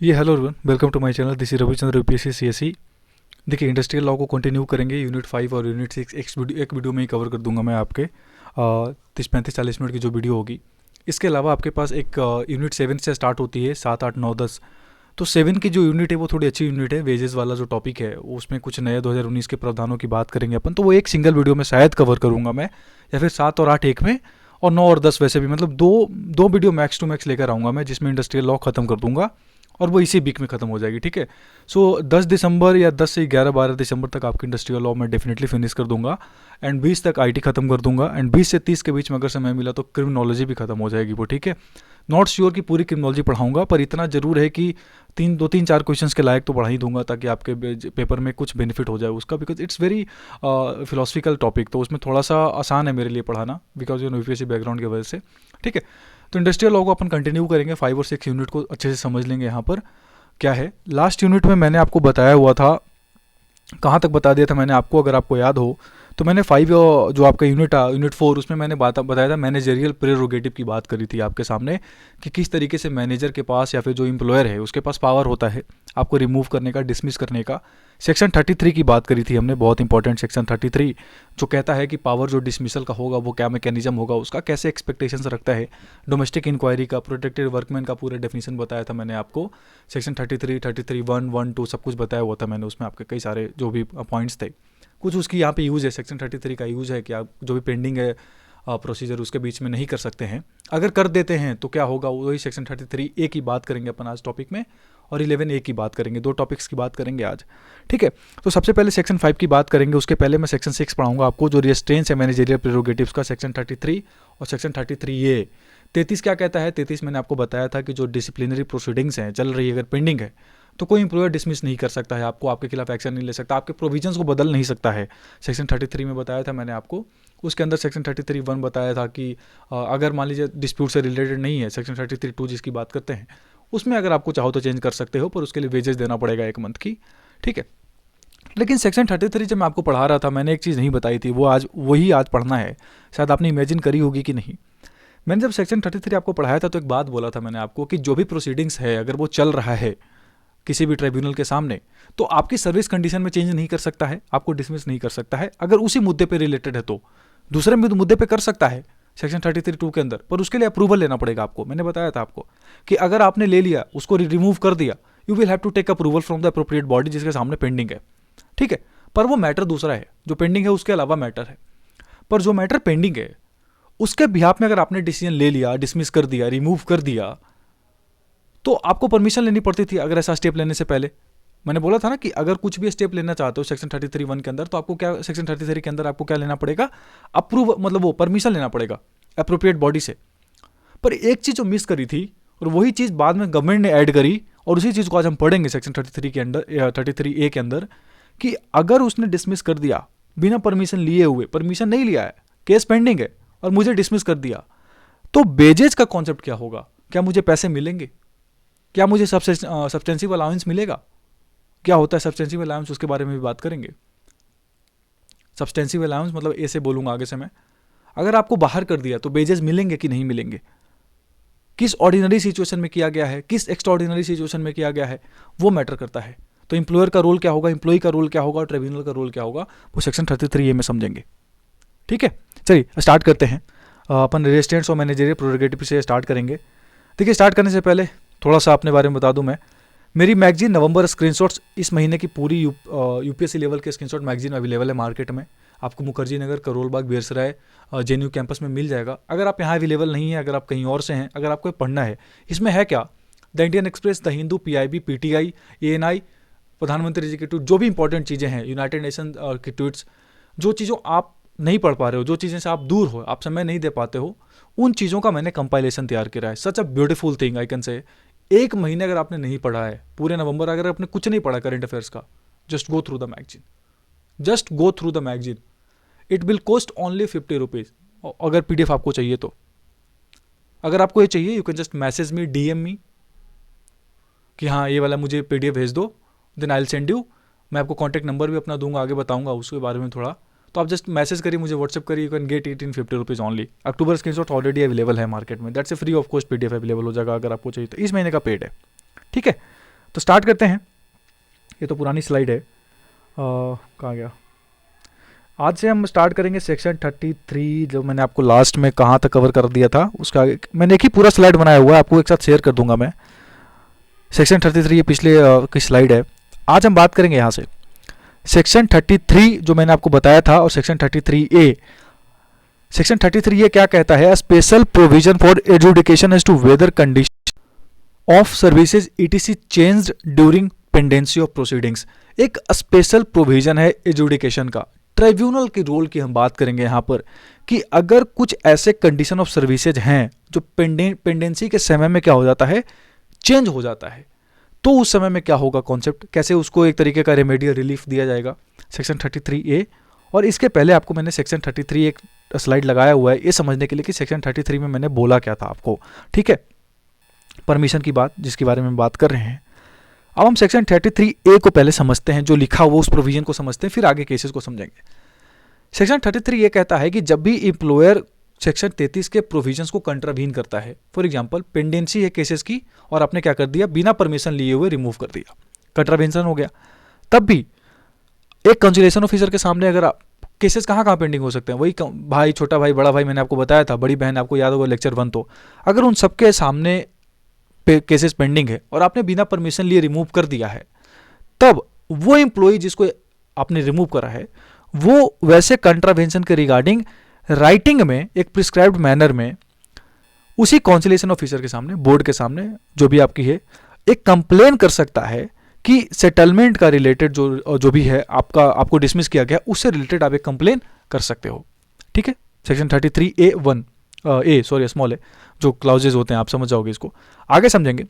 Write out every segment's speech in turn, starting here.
ये hello everyone, welcome to my channel. This is Ravichandra UPSC CSE. देखिए, industrial law को continue करेंगे। Unit 5 और यूनिट 6 एक वीडियो में ही कवर कर दूंगा मैं आपके 30-35-40 मिनट की जो वीडियो होगी। इसके अलावा आपके पास एक यूनिट 7 से स्टार्ट होती है, 7, 8, 9, 10। तो 7 की जो यूनिट है वो थोड़ी अच्छी यूनिट है। वेजेस वाला जो टॉपिक है उसमें कुछ नए 2019 के प्रावधानों की बात करेंगे अपन, तो वो एक सिंगल वीडियो में शायद कवर करूंगा मैं, या फिर 7 और 8 एक में, और 9 और 10 वैसे भी, मतलब दो दो वीडियो मैक्स टू मैक्स लेकर आऊँगा मैं, जिसमें इंडस्ट्रियल लॉ खत्म कर दूंगा और वो इसी वीक में खत्म हो जाएगी। ठीक है। सो 10 दिसंबर या 10 से 11-12 दिसंबर तक आपकी इंडस्ट्रियल लॉ मैं डेफिनेटली फिनिश कर दूंगा। एंड 20 तक आईटी खत्म कर दूंगा। एंड 20 से 30 के बीच में अगर समय मिला तो क्रिमिनोलॉजी भी खत्म हो जाएगी वो। ठीक है। नॉट श्योर कि पूरी क्रिमिनोलॉजी पढ़ाऊंगा, पर इतना जरूर है कि 3 4 क्वेश्चंस के लायक तो पढ़ा ही दूंगा, ताकि आपके पेपर में कुछ बेनिफिट हो जाए उसका, because it's very philosophical topic, तो उसमें थोड़ा सा आसान है मेरे लिए पढ़ाना, बिकॉज यूपीएससी बैकग्राउंड की वजह से। ठीक है। तो इंडस्ट्रियल लॉ को अपन कंटिन्यू करेंगे। 5 और 6 यूनिट को अच्छे से समझ लेंगे। यहाँ पर क्या है, लास्ट यूनिट में मैंने आपको बताया हुआ था, कहाँ तक बता दिया था मैंने आपको, अगर आपको याद हो तो मैंने 5 जो आपका यूनिट 4, उसमें मैंने बताया था, मैनेजरियल प्रेरोगेटिव की बात करी थी आपके सामने, कि किस तरीके से मैनेजर के पास या फिर जो एम्प्लॉयर है उसके पास पावर होता है आपको रिमूव करने का, डिसमिस करने का। सेक्शन 33 की बात करी थी हमने, बहुत इंपॉर्टेंट सेक्शन 33, जो कहता है कि पावर जो डिसमिसल का होगा वो क्या मैकेनिज्म होगा उसका, कैसे एक्सपेक्टेशंस रखता है, डोमेस्टिक इंक्वायरी का, प्रोटेक्टेड वर्कमैन का पूरा डेफिनेशन बताया था मैंने आपको। सेक्शन 33, 33, 1, 1, 2 सब कुछ बताया हुआ था मैंने उसमें, आपके कई सारे जो भी पॉइंट्स थे। कुछ उसकी यहाँ पे यूज़ है, सेक्शन 33 का यूज़ है कि आप जो भी पेंडिंग है प्रोसीजर उसके बीच में नहीं कर सकते हैं। अगर कर देते हैं तो क्या होगा, वही सेक्शन 33 ए की बात करेंगे अपन आज टॉपिक में, और 11 ए की बात करेंगे। 2 टॉपिक्स की बात करेंगे आज। ठीक है। तो सबसे पहले सेक्शन 5 की बात करेंगे, उसके पहले मैं सेक्शन 6 पढ़ाऊंगा आपको, जो रिस्ट्रेंट्स है मैनेजरियल प्रेरोगेटिव्स का, सेक्शन 33 और सेक्शन 33 ए। 33 क्या कहता है, 33 मैंने आपको बताया था कि जो डिसिप्लिनरी प्रोसीडिंग्स हैं चल रही है, अगर पेंडिंग है तो कोई इंप्लॉयर डिसमिस नहीं कर सकता है आपको, आपके खिलाफ एक्शन नहीं ले सकता, आपके प्रोविजंस को बदल नहीं सकता है। सेक्शन 33 में बताया था मैंने आपको। उसके अंदर सेक्शन 33(1) बताया था कि अगर मान लीजिए डिस्प्यूट से रिलेटेड नहीं है, सेक्शन 33(2) जिसकी बात करते हैं, उसमें अगर आपको चाहो तो चेंज कर सकते हो, पर उसके लिए वेजेस देना पड़ेगा 1 मंथ की। ठीक है। लेकिन सेक्शन 33 जब मैं आपको पढ़ा रहा था, मैंने एक चीज़ नहीं बताई थी, वो आज वही आज पढ़ना है। शायद आपने इमेजिन करी होगी कि नहीं। मैंने जब सेक्शन 33 आपको पढ़ाया था तो एक बात बोला था मैंने आपको, कि जो भी प्रोसीडिंग्स है अगर वो चल रहा है किसी भी ट्राइब्यूनल के सामने, तो आपकी सर्विस कंडीशन में चेंज नहीं कर सकता है, आपको डिसमिस नहीं कर सकता है। अगर उसी मुद्दे पे रिलेटेड है तो दूसरे मुद्दे पे कर सकता है सेक्शन 33(2) के अंदर, पर उसके लिए अप्रूवल लेना पड़ेगा आपको। मैंने बताया था आपको कि अगर आपने ले लिया, उसको रिमूव कर दिया, you will have to take approval from the appropriate body जिसके सामने पेंडिंग है। ठीक है। पर वो मैटर दूसरा है, जो पेंडिंग है उसके अलावा मैटर है। पर जो मैटर पेंडिंग है उसके बिहाफ में अगर आपने डिसीजन ले लिया, डिसमिस कर दिया, रिमूव कर दिया, तो आपको परमिशन लेनी पड़ती थी अगर ऐसा स्टेप लेने से पहले। मैंने बोला था ना कि अगर कुछ भी स्टेप लेना चाहते हो सेक्शन 33(1) के अंदर, तो आपको क्या, सेक्शन 33 के अंदर आपको क्या लेना पड़ेगा, अप्रूव, मतलब वो परमिशन लेना पड़ेगा अप्रोप्रिएट बॉडी से। पर एक चीज़ जो मिस करी थी, और वही चीज़ बाद में गवर्नमेंट ने ऐड करी, और उसी चीज़ को आज हम पढ़ेंगे सेक्शन 33 के अंदर, 33 ए के अंदर, कि अगर उसने डिसमिस कर दिया बिना परमिशन लिए हुए, परमिशन नहीं लिया है, केस पेंडिंग है और मुझे डिसमिस कर दिया, तो बेजेज का कॉन्सेप्ट क्या होगा, क्या मुझे पैसे मिलेंगे, क्या मुझे सब्सटेंसिव अलाउंस मिलेगा, क्या होता है सब्सटेंसिव अलाउंस, उसके बारे में भी बात करेंगे। सब्सटेंसिव अलाउंस मतलब ऐसे बोलूंगा आगे से मैं, अगर आपको बाहर कर दिया तो बेजेस मिलेंगे कि नहीं मिलेंगे, किस ऑर्डिनरी सिचुएशन में किया गया है, किस एक्स्ट्राऑर्डिनरी सिचुएशन में किया गया है, वो मैटर करता है। तो एम्प्लॉयर का रोल क्या होगा, एम्प्लॉय का रोल क्या होगा, ट्रिब्यूनल का रोल क्या होगा, वो सेक्शन 33 ए में समझेंगे। ठीक है। चलिए स्टार्ट करते हैं। अपन रेजिस्टेंट्स और मैनेजरियल प्रेरोगेटिव से स्टार्ट करेंगे। देखिए, स्टार्ट करने से पहले थोड़ा सा अपने बारे में बता दूं मैं। मेरी मैगजीन नवंबर स्क्रीनशॉट्स, इस महीने की पूरी यूपीएससी लेवल के स्क्रीनशॉट मैगजीन अवेलेबल है मार्केट में। आपको मुखर्जी नगर, करोल बाग, बेरसराय, जेएनयू कैंपस में मिल जाएगा। अगर आप यहाँ अवेलेबल नहीं है, अगर आप कहीं और से हैं, अगर आपको पढ़ना है, इसमें है क्या, the Indian express, the Hindu, PIB, PTI, ANI, प्रधानमंत्री जी के ट्वीट, जो भी इंपॉर्टेंट चीज़ें हैं, यूनाइटेड नेशन के ट्वीट्स, जो चीज़ों आप नहीं पढ़ पा रहे हो, जो चीज़ें से आप दूर हो, आप समय नहीं दे पाते हो, उन चीज़ों का मैंने कंपाइलेशन तैयार किया है। Such a beautiful thing I can say. 1 महीने अगर आपने नहीं पढ़ा है, पूरे नवंबर अगर आपने कुछ नहीं पढ़ा करंट अफेयर्स का, just go through the magazine, just go through the magazine. It will cost only 50 rupees, अगर पीडीएफ आपको चाहिए तो। अगर आपको ये चाहिए, you can just message me, DM me, कि हाँ ये वाला मुझे पीडीएफ भेज दो, then I will send you. मैं आपको कॉन्टैक्ट नंबर भी अपना दूंगा, आगे बताऊंगा उसके बारे में थोड़ा। तो आप जस्ट मैसेज करिए, मुझे व्हाट्सएप करिए, you can get it in 50 rupees only. October screenshot already available है मार्केट में, that's a free of cost PDF available हो जाएगा अगर आपको चाहिए तो। इस महीने का पेड है। ठीक है। तो स्टार्ट करते हैं। ये तो पुरानी स्लाइड है, कहाँ गया। आज से हम स्टार्ट करेंगे सेक्शन 33, जो मैंने आपको लास्ट में कहाँ तक कवर कर दिया था उसका मैंने एक ही पूरा स्लाइड बनाया हुआ है, आपको एक साथ शेयर कर दूंगा मैं। सेक्शन 33 ये पिछले की स्लाइड है। आज हम बात करेंगे यहाँ से सेक्शन 33 जो मैंने आपको बताया था, और सेक्शन 33A। सेक्शन 33 ये क्या कहता है, special provision for adjudication as to whether condition of services ETC changed during pendency of proceedings. एक स्पेशल प्रोविजन है एजुडिकेशन का। ट्राइब्यूनल के रोल की हम बात करेंगे यहाँ पर कि अगर कुछ ऐसे कंडीशन ऑफ सर्विसेज हैं जो पेंडेंसी के समय में क्या हो जाता है, चेंज हो जाता है, तो उस समय में क्या होगा कॉन्सेप्ट, कैसे उसको एक तरीके का रेमेडियल रिलीफ दिया जाएगा, सेक्शन 33A। और इसके पहले आपको मैंने सेक्शन 33 एक स्लाइड लगाया हुआ है ये समझने के लिए कि सेक्शन 33 में मैंने बोला क्या था आपको, ठीक है। परमिशन की बात जिसके बारे में बात कर रहे हैं। अब हम सेक्शन 33A को पहले समझते हैं, जो लिखा हुआ उस प्रोविजन को समझते हैं, फिर आगे केसेस को समझेंगे। सेक्शन 33 ये कहता है कि जब भी एम्प्लॉयर सेक्शन 33 के प्रोविजंस को कंट्रावीन करता है, फॉर एग्जांपल पेंडेंसी है केसेस की और आपने क्या कर दिया, बिना परमिशन लिए हुए रिमूव कर दिया, कंट्रावेंशन हो गया, तब भी एक कंसिलेशन ऑफिसर के सामने अगर आप केसेस कहाँ पेंडिंग हो सकते हैं, वही भाई, छोटा भाई, बड़ा भाई, मैंने आपको बताया था, बड़ी बहन, आपको याद होगा लेक्चर 1। तो अगर उन सबके सामने केसेस पेंडिंग है और आपने बिना परमिशन लिए रिमूव कर दिया है, तब वो एम्प्लॉय जिसको आपने रिमूव करा है वो वैसे कंट्रावेंशन के रिगार्डिंग राइटिंग में एक प्रिस्क्राइब्ड मैनर में उसी कॉन्सिलेशन ऑफिसर के सामने, बोर्ड के सामने जो भी आपकी है, एक कंप्लेन कर सकता है कि सेटलमेंट का रिलेटेड जो भी है आपको डिसमिस किया गया, उससे रिलेटेड आप एक कंप्लेन कर सकते हो, ठीक है। सेक्शन 33A1 स्मॉल है, जो क्लाउजेज होते हैं, आप समझ जाओगे इसको, आगे समझेंगे।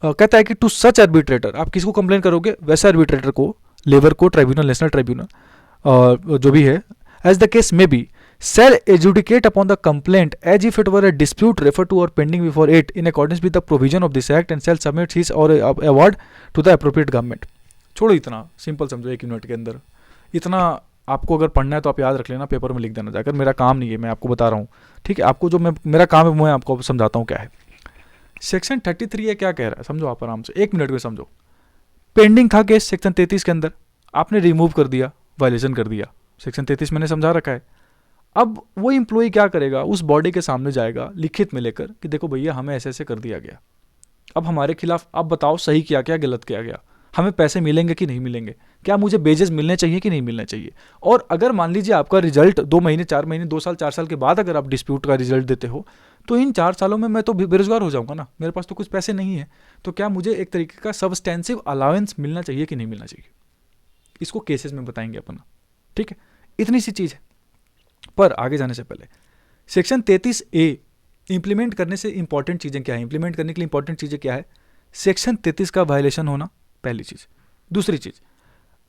कहता है कि टू सच आर्बिट्रेटर, आप किसको कंप्लेन करोगे, वैसे आर्बिट्रेटर को, लेबर को, ट्राइब्यूनल, नेशनल ट्राइब्यूनल जो भी है, as the case may be shall adjudicate upon the complaint as if it were a dispute referred to or pending before it in accordance with the provision of this act and shall submit his or award to the appropriate government। छोड़ो, इतना simple समझो 1 minute के अंदर। इतना आपको अगर पढ़ना है तो आप याद रख लेना, पेपर में लिख देना जाकर, मेरा काम नहीं है, मैं आपको बता रहा हूँ, ठीक है। आपको जो मेरा काम है मैं आपको समझाता हूँ क्या है। सेक्शन 33 ये क्या कह रहा है, समझो आप आराम से, 1 मिनट में समझो। पेंडिंग था केस सेक्शन 33 के अंदर, आपने रिमूव कर दिया, वायलेशन कर दिया, सेक्शन 33 मैंने समझा रखा है। अब वो एम्प्लॉय क्या करेगा, उस बॉडी के सामने जाएगा लिखित में लेकर कि देखो भैया हमें ऐसे ऐसे कर दिया गया, अब हमारे खिलाफ आप बताओ सही किया क्या, गलत किया गया, हमें पैसे मिलेंगे कि नहीं मिलेंगे, क्या मुझे बेजेस मिलने चाहिए कि नहीं मिलने चाहिए। और अगर मान लीजिए आपका रिजल्ट 2 महीने, 4 महीने, 2 साल, 4 साल के बाद अगर आप डिस्प्यूट का रिजल्ट देते हो, तो इन 4 सालों में मैं तो बेरोजगार हो जाऊंगा ना, मेरे पास तो कुछ पैसे नहीं है, तो क्या मुझे एक तरीके का सब्सटेंसिव अलाउंस मिलना चाहिए कि नहीं मिलना चाहिए, इसको केसेस में बताएंगे अपन, ठीक है। इतनी सी चीज़ है। पर आगे जाने से पहले सेक्शन 33A इंप्लीमेंट करने से इंपॉर्टेंट चीज़ें क्या है, इंप्लीमेंट करने के लिए इंपॉर्टेंट चीज़ें क्या है, सेक्शन 33 का वायलेशन होना, पहली चीज़। दूसरी चीज़,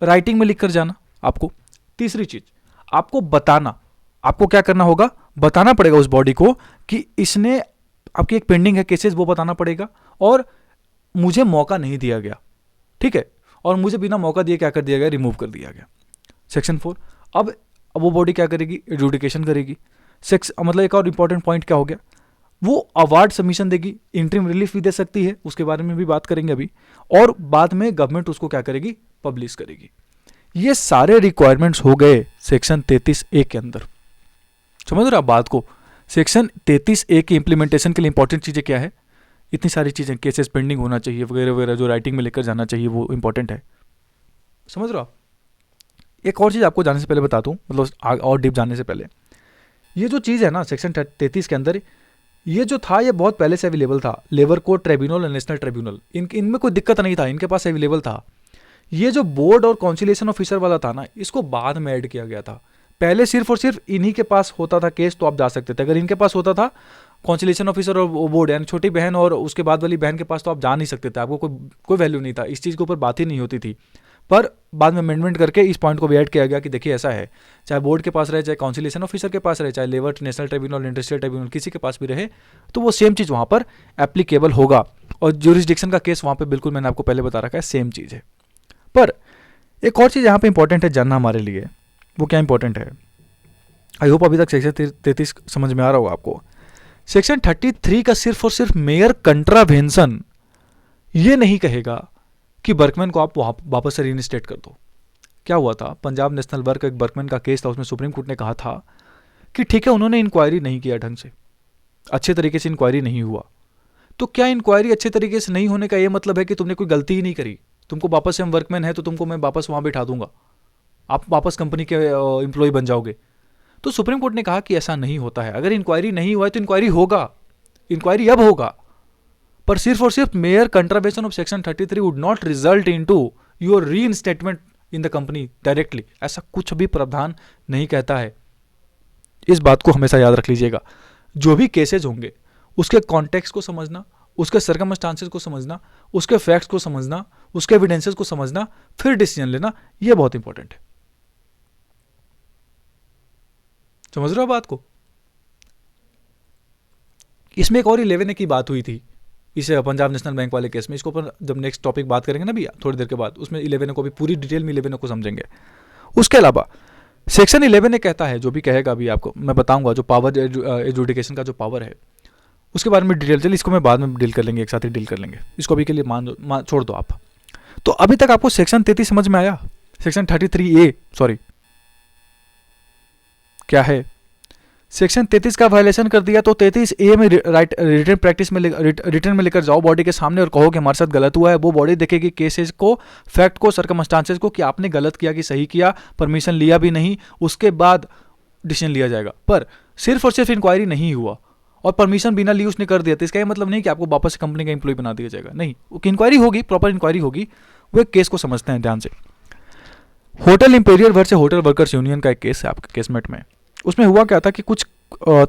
राइटिंग में लिख कर जाना आपको। तीसरी चीज़, आपको बताना, आपको क्या करना होगा, बताना पड़ेगा उस बॉडी को कि इसने, आपकी एक पेंडिंग है केसेस, वो बताना पड़ेगा, और मुझे मौका नहीं दिया गया, ठीक है, और मुझे बिना मौका दिए क्या कर दिया गया, रिमूव कर दिया गया। सेक्शन 4, अब वो बॉडी क्या करेगी, एजुडिकेशन करेगी। मतलब एक और इंपॉर्टेंट पॉइंट क्या हो गया, वो अवार्ड सबमिशन देगी, इंटरिम रिलीफ भी दे सकती है, उसके बारे में भी बात करेंगे अभी, और बाद में गवर्नमेंट उसको क्या करेगी, पब्लिश करेगी। ये सारे रिक्वायरमेंट्स हो गए सेक्शन 33A के अंदर। समझ रहे आप बात को। सेक्शन 33A की इंप्लीमेंटेशन के लिए इंपॉर्टेंट चीज़ें क्या है, इतनी सारी चीज़ें, केसेस पेंडिंग होना चाहिए वगैरह वगैरह, जो राइटिंग में लेकर जाना चाहिए वो इंपॉर्टेंट है। समझ रहे हो आप। एक और चीज़ आपको जाने से पहले बता दूं, मतलब और डीप जाने से पहले, ये जो चीज़ है ना सेक्शन 33 के अंदर, ये जो था ये बहुत पहले से अवेलेबल था, लेबर कोर्ट ट्राइब्यूनल और नेशनल ट्राइब्यूनल, इनमें कोई दिक्कत नहीं था, इनके पास अवेलेबल था। ये जो बोर्ड और कॉन्सिलेशन ऑफिसर वाला था ना, इसको बाद में ऐड किया गया था। पहले सिर्फ और सिर्फ इन्हीं के पास होता था केस, तो आप जा सकते थे। अगर इनके पास होता था कॉन्सिलेशन ऑफिसर और बोर्ड, यानी छोटी बहन और उसके बाद वाली बहन के पास, तो आप जा नहीं सकते थे, आपको कोई वैल्यू नहीं था, इस चीज़ के ऊपर बात ही नहीं होती थी। पर बाद में अमेंडमेंट करके इस पॉइंट को भी ऐड किया गया कि देखिए ऐसा है, चाहे बोर्ड के पास रहे, चाहे काउंसिलेशन ऑफिसर के पास रहे, चाहे labour national tribunal, industrial tribunal, किसी के पास भी रहे, तो वो सेम चीज़ वहाँ पर एप्लीकेबल होगा। और ज्यूरिसडिक्शन का केस वहाँ पर बिल्कुल मैंने आपको पहले बता रखा है, सेम चीज़ है। पर एक और चीज़ यहाँ पर इंपॉर्टेंट है जानना हमारे लिए, वो क्या इंपॉर्टेंट है, आई होप अभी तक सेक्शन 33 समझ में आ रहा होगा आपको। सेक्शन 33 का सिर्फ और सिर्फ मेयर कंट्रावेंशन ये नहीं कहेगा कि वर्कमैन को आप वापस से रीइंस्टेट कर दो। क्या हुआ था, पंजाब नेशनल वर्क एक वर्कमैन का केस था, उसमें सुप्रीम कोर्ट ने कहा था कि ठीक है उन्होंने इंक्वायरी नहीं किया ढंग से, अच्छे तरीके से इंक्वायरी नहीं हुआ, तो क्या इंक्वायरी अच्छे तरीके से नहीं होने का ये मतलब है कि तुमने कोई गलती ही नहीं करी, तुमको वापस से हम वर्कमैन है तो तुमको मैं वापस वहाँ बिठा दूंगा, आप वापस कंपनी के एम्प्लॉय बन जाओगे? तो सुप्रीम कोर्ट ने कहा कि ऐसा नहीं होता है। अगर इंक्वायरी नहीं हुआ है तो इंक्वायरी होगा, इंक्वायरी अब होगा, पर सिर्फ और सिर्फ mere contravention of section 33 would not result into your reinstatement in the company directly, ऐसा कुछ भी प्रावधान नहीं कहता है। इस बात को हमेशा याद रख लीजिएगा। जो भी केसेज होंगे उसके कॉन्टेक्स्ट को समझना, उसके सर्कमस्टांसेस को समझना, उसके फैक्ट्स को समझना, उसके एविडेंसेस को समझना, फिर डिसीजन लेना, यह बहुत इंपॉर्टेंट है। समझ रहे हो बात को? इसमें एक और 11 की बात हुई थी इस पंजाब नेशनल बैंक वाले केस में, इसको अपन जब नेक्स्ट टॉपिक बात करेंगे ना भैया थोड़ी देर के बाद, उसमें 11 को भी पूरी डिटेल में 11 को समझेंगे। उसके अलावा सेक्शन 11 ने कहता है, जो भी कहेगा अभी आपको मैं बताऊंगा, जो पावर एजुडिकेशन का जो पावर है उसके बारे में डिटेल, चलिए इसको मैं बाद में डील कर लेंगे, एक साथ ही डील कर लेंगे, इसको अभी के लिए छोड़ दो आप। तो अभी तक आपको सेक्शन 33 समझ में आया? सेक्शन 33A सॉरी क्या है? सेक्शन 33 का वायलेशन कर दिया तो 33A में रिटर्न प्रैक्टिस में रिटर्न में लेकर जाओ बॉडी के सामने और कहो कि हमारे साथ गलत हुआ है। वो बॉडी देखेगी केसेस को, फैक्ट को, सर्कमस्टांसेस को कि आपने गलत किया कि सही किया, परमिशन लिया भी नहीं, उसके बाद डिसीजन लिया जाएगा। पर सिर्फ और सिर्फ इंक्वायरी नहीं हुआ और परमिशन बिना ली उसने कर दिया, तो इसका ये मतलब नहीं कि आपको वापस कंपनी का एम्प्लॉय बना दिया जाएगा, नहीं, इंक्वायरी होगी, प्रॉपर इंक्वायरी होगी। वो एक केस को समझते हैं ध्यान से। Hotel imperial versus hotel workers union का एक केस है आपके केसमेट में। उसमें हुआ क्या था कि कुछ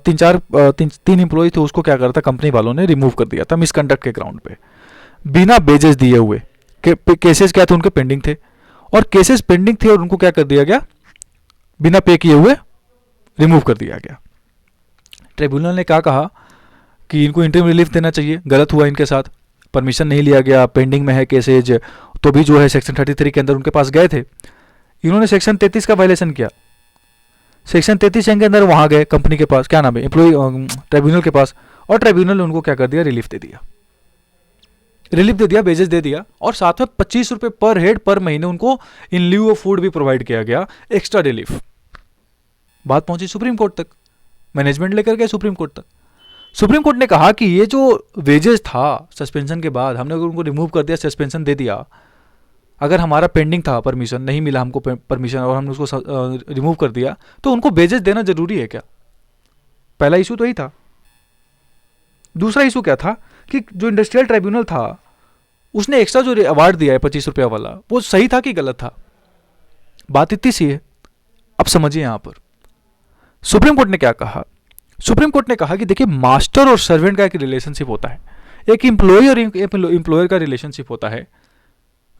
तीन एम्प्लॉय थे, उसको क्या करता कंपनी वालों ने रिमूव कर दिया था मिसकंडक्ट के ग्राउंड पे, बिना बेजेस दिए हुए। केसेस क्या थे उनके पेंडिंग थे, और केसेस पेंडिंग थे और उनको क्या कर दिया गया, बिना पे किए हुए रिमूव कर दिया गया। ट्रिब्यूनल ने क्या कहा कि इनको इंटरिम रिलीफ देना चाहिए, गलत हुआ इनके साथ, परमिशन नहीं लिया गया, पेंडिंग में है केसेज, तो भी जो है सेक्शन 33 के अंदर उनके पास गए थे, इन्होंने सेक्शन 33 का वायलेशन किया। सेक्शन 33 के अंदर वहां गए कंपनी के पास, क्या नाम है, एम्प्लॉय ट्रिब्यूनल के पास, और ट्रिब्यूनल ने उनको क्या कर दिया, रिलीफ दे दिया, रिलीफ दे दिया, बेजेस दे दिया, और साथ में 25 रुपए पर हेड पर महीने उनको इन ल्यू ऑफ फूड भी प्रोवाइड किया गया, एक्स्ट्रा रिलीफ। बात पहुंची सुप्रीम कोर्ट तक, मैनेजमेंट लेकर गए सुप्रीम कोर्ट तक। सुप्रीम कोर्ट ने कहा कि ये जो वेजेस था सस्पेंशन के बाद, हमने उनको रिमूव कर दिया, सस्पेंशन दे दिया, अगर हमारा पेंडिंग था, परमिशन नहीं मिला हमको परमिशन और हमने उसको रिमूव कर दिया, तो उनको वेजेस देना जरूरी है क्या? पहला इशू तो यही था। दूसरा इशू क्या था कि जो इंडस्ट्रियल ट्राइब्यूनल था उसने एक्स्ट्रा जो अवार्ड दिया है 25 रुपया वाला, वो सही था कि गलत था? बात इतनी सी है। अब समझिए यहां पर सुप्रीम कोर्ट ने क्या कहा। सुप्रीम कोर्ट ने कहा कि देखिए, मास्टर और सर्वेंट का एक रिलेशनशिप होता है, एक एम्प्लॉय और एम्प्लॉयर का रिलेशनशिप होता है,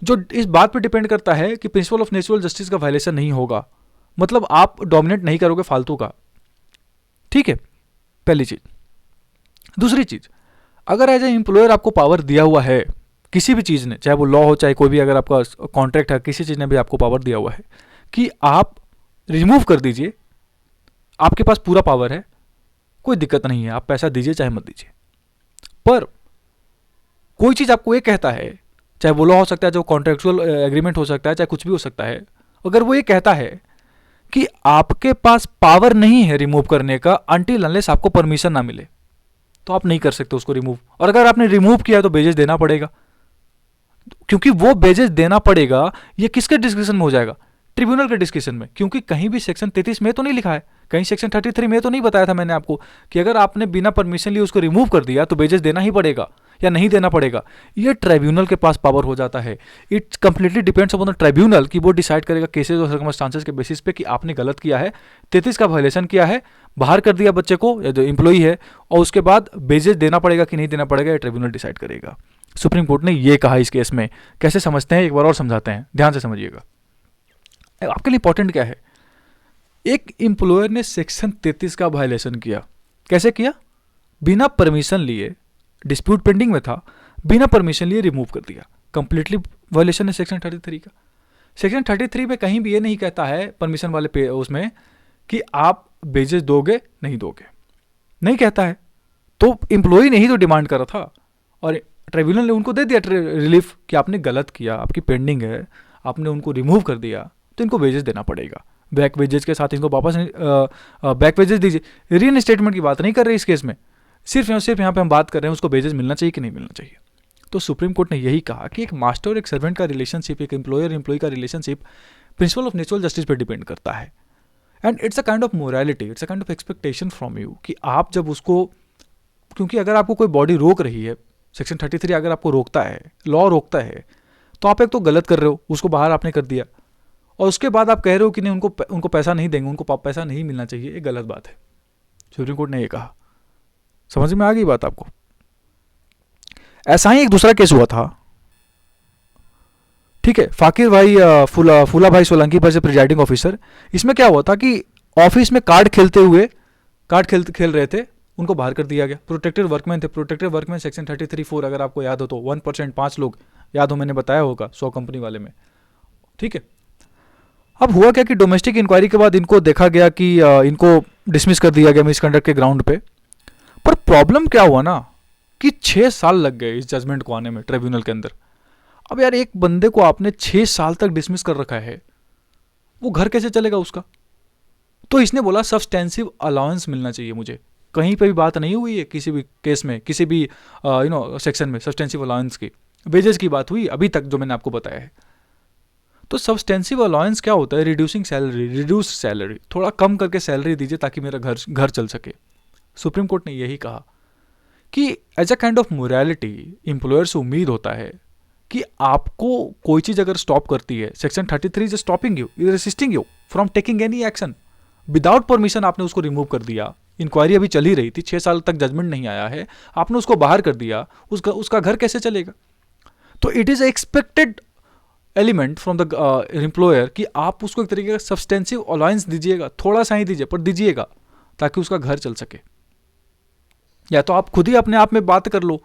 जो इस बात पर डिपेंड करता है कि प्रिंसिपल ऑफ नेचुरल जस्टिस का वायलेशन नहीं होगा, मतलब आप डोमिनेट नहीं करोगे फालतू का, ठीक है, पहली चीज। दूसरी चीज, अगर एज ए एम्प्लॉयर आपको पावर दिया हुआ है किसी भी चीज ने, चाहे वो लॉ हो चाहे कोई भी, अगर आपका कॉन्ट्रैक्ट है, किसी चीज ने भी आपको पावर दिया हुआ है कि आप रिमूव कर दीजिए, आपके पास पूरा पावर है, कोई दिक्कत नहीं है, आप पैसा दीजिए चाहे मत दीजिए। पर कोई चीज आपको ये कहता है, चाहे वो लॉ हो सकता है, चाहे कॉन्ट्रेक्चुअल एग्रीमेंट हो सकता है, चाहे कुछ भी हो सकता है, अगर वो ये कहता है कि आपके पास पावर नहीं है रिमूव करने का अनटिल अनलेस आपको परमिशन ना मिले, तो आप नहीं कर सकते उसको रिमूव। और अगर आपने रिमूव किया तो बेजेस देना पड़ेगा, क्योंकि वो बेजेस देना पड़ेगा, ये किसके डिस्कशन में हो जाएगा, ट्रिब्यूनल के डिस्कशन में, क्योंकि कहीं भी सेक्शन 33 में तो नहीं लिखा है, कहीं सेक्शन 33 में तो नहीं बताया था मैंने आपको कि अगर आपने बिना परमिशन लिए उसको रिमूव कर दिया तो बेजेस देना ही पड़ेगा या नहीं देना पड़ेगा। ये ट्राइब्यूनल के पास पावर हो जाता है। It's completely depends upon the tribunal कि वो डिसाइड करेगा केसेस और सर्कमस्टांसेस के बेसिस पे कि आपने गलत किया है, 33 का वायलेशन किया है, बाहर कर दिया बच्चे को या जो एम्प्लॉई है, और उसके बाद बेजेस देना पड़ेगा कि नहीं देना पड़ेगा, ये ट्राइब्यूनल डिसाइड करेगा। सुप्रीम कोर्ट ने ये कहा इस केस में। कैसे समझते हैं एक बार और समझाते हैं, ध्यान से समझिएगा। आपके लिए इंपॉर्टेंट क्या है, एक एम्प्लॉयर ने सेक्शन 33 का वायलेशन किया, कैसे किया, बिना परमिशन लिए, डिस्प्यूट पेंडिंग में था, बिना परमिशन लिए रिमूव कर दिया, कंप्लीटली वायलेशन है सेक्शन 33 का। सेक्शन 33 में कहीं भी ये नहीं कहता है परमिशन वाले पे उसमें कि आप बेजेस दोगे नहीं दोगे, नहीं कहता है। तो एम्प्लॉय ने ही तो डिमांड करा था, और ट्राइब्यूनल ने उनको दे दिया रिलीफ कि आपने गलत किया, आपकी पेंडिंग है, आपने उनको रिमूव कर दिया, तो इनको वेजेस देना पड़ेगा। बैक वेजेस के साथ इनको वापस बैक वेजेस दीजिए। री स्टेटमेंट की बात नहीं कर रहे इस केस में, सिर्फ यहाँ पे हम बात कर रहे हैं उसको वेजेस मिलना चाहिए कि नहीं मिलना चाहिए। तो सुप्रीम कोर्ट ने यही कहा कि एक मास्टर और एक सर्वेंट का रिलेशनशिप, एक एम्प्लॉयर एम्प्लॉय का relationship principle of natural justice पर डिपेंड करता है। And it's a kind of morality, it's a kind of expectation from you कि आप जब उसको, क्योंकि अगर आपको कोई बॉडी रोक रही है, सेक्शन 33 अगर आपको रोकता है, लॉ रोकता है, तो आप एक तो गलत कर रहे हो, उसको बाहर आपने कर दिया, और उसके बाद आप कह रहे हो कि नहीं उनको पैसा नहीं देंगे, उनको पैसा नहीं मिलना चाहिए, ये गलत बात है। सुप्रीम कोर्ट ने ये कहा। समझ में आ गई बात आपको? ऐसा ही एक दूसरा केस हुआ था, ठीक है, फाकिर भाई फूला भाई सोलंकी पर से प्रिजाइडिंग ऑफिसर। इसमें क्या हुआ था कि ऑफिस में कार्ड खेल रहे थे, उनको बाहर कर दिया गया। प्रोटेक्टेड वर्कमैन थे, प्रोटेक्टेड वर्कमैन सेक्शन 33(4) अगर आपको याद हो तो 1%, 5 लोग याद हो, मैंने बताया होगा 100 कंपनी वाले में, ठीक है। अब हुआ क्या कि डोमेस्टिक इंक्वायरी के बाद इनको देखा गया कि इनको डिसमिस कर दिया गया मिसकंडक्ट के ग्राउंड पे। पर प्रॉब्लम क्या हुआ ना कि 6 साल लग गए इस जजमेंट को आने में ट्रिब्यूनल के अंदर। अब यार एक बंदे को आपने 6 साल तक डिसमिस कर रखा है, वो घर कैसे चलेगा उसका? तो इसने बोला सब्सटेंसिव अलाउंस मिलना चाहिए मुझे। कहीं पे भी बात नहीं हुई है किसी भी केस में, किसी भी सेक्शन में सब्सटेंसिव अलाउंस की, वेजेस की बात हुई अभी तक जो मैंने आपको बताया है। तो सब्सटेंसिव अलाउंस क्या होता है? रिड्यूसिंग सैलरी, रिड्यूस सैलरी, थोड़ा कम करके सैलरी दीजिए ताकि मेरा घर चल सके। सुप्रीम कोर्ट ने यही कहा कि as a kind of morality employer से उम्मीद होता है कि आपको कोई चीज़ अगर स्टॉप करती है, section 33 is stopping you, is resisting you from taking any action, without permission आपने उसको रिमूव कर दिया। इंक्वायरी अभी चल ही रही थी, 6 साल तक जजमेंट नहीं आया है, आपने उसको बाहर कर दिया, उसका घर कैसे चलेगा? तो it is expected element from the employer कि आप उसको एक तरीके का सब्सटेंसिव अलाउंस दीजिएगा, थोड़ा सा ही दीजिए पर दीजिएगा ताकि उसका घर चल सके। या तो आप खुद ही अपने आप में बात कर लो,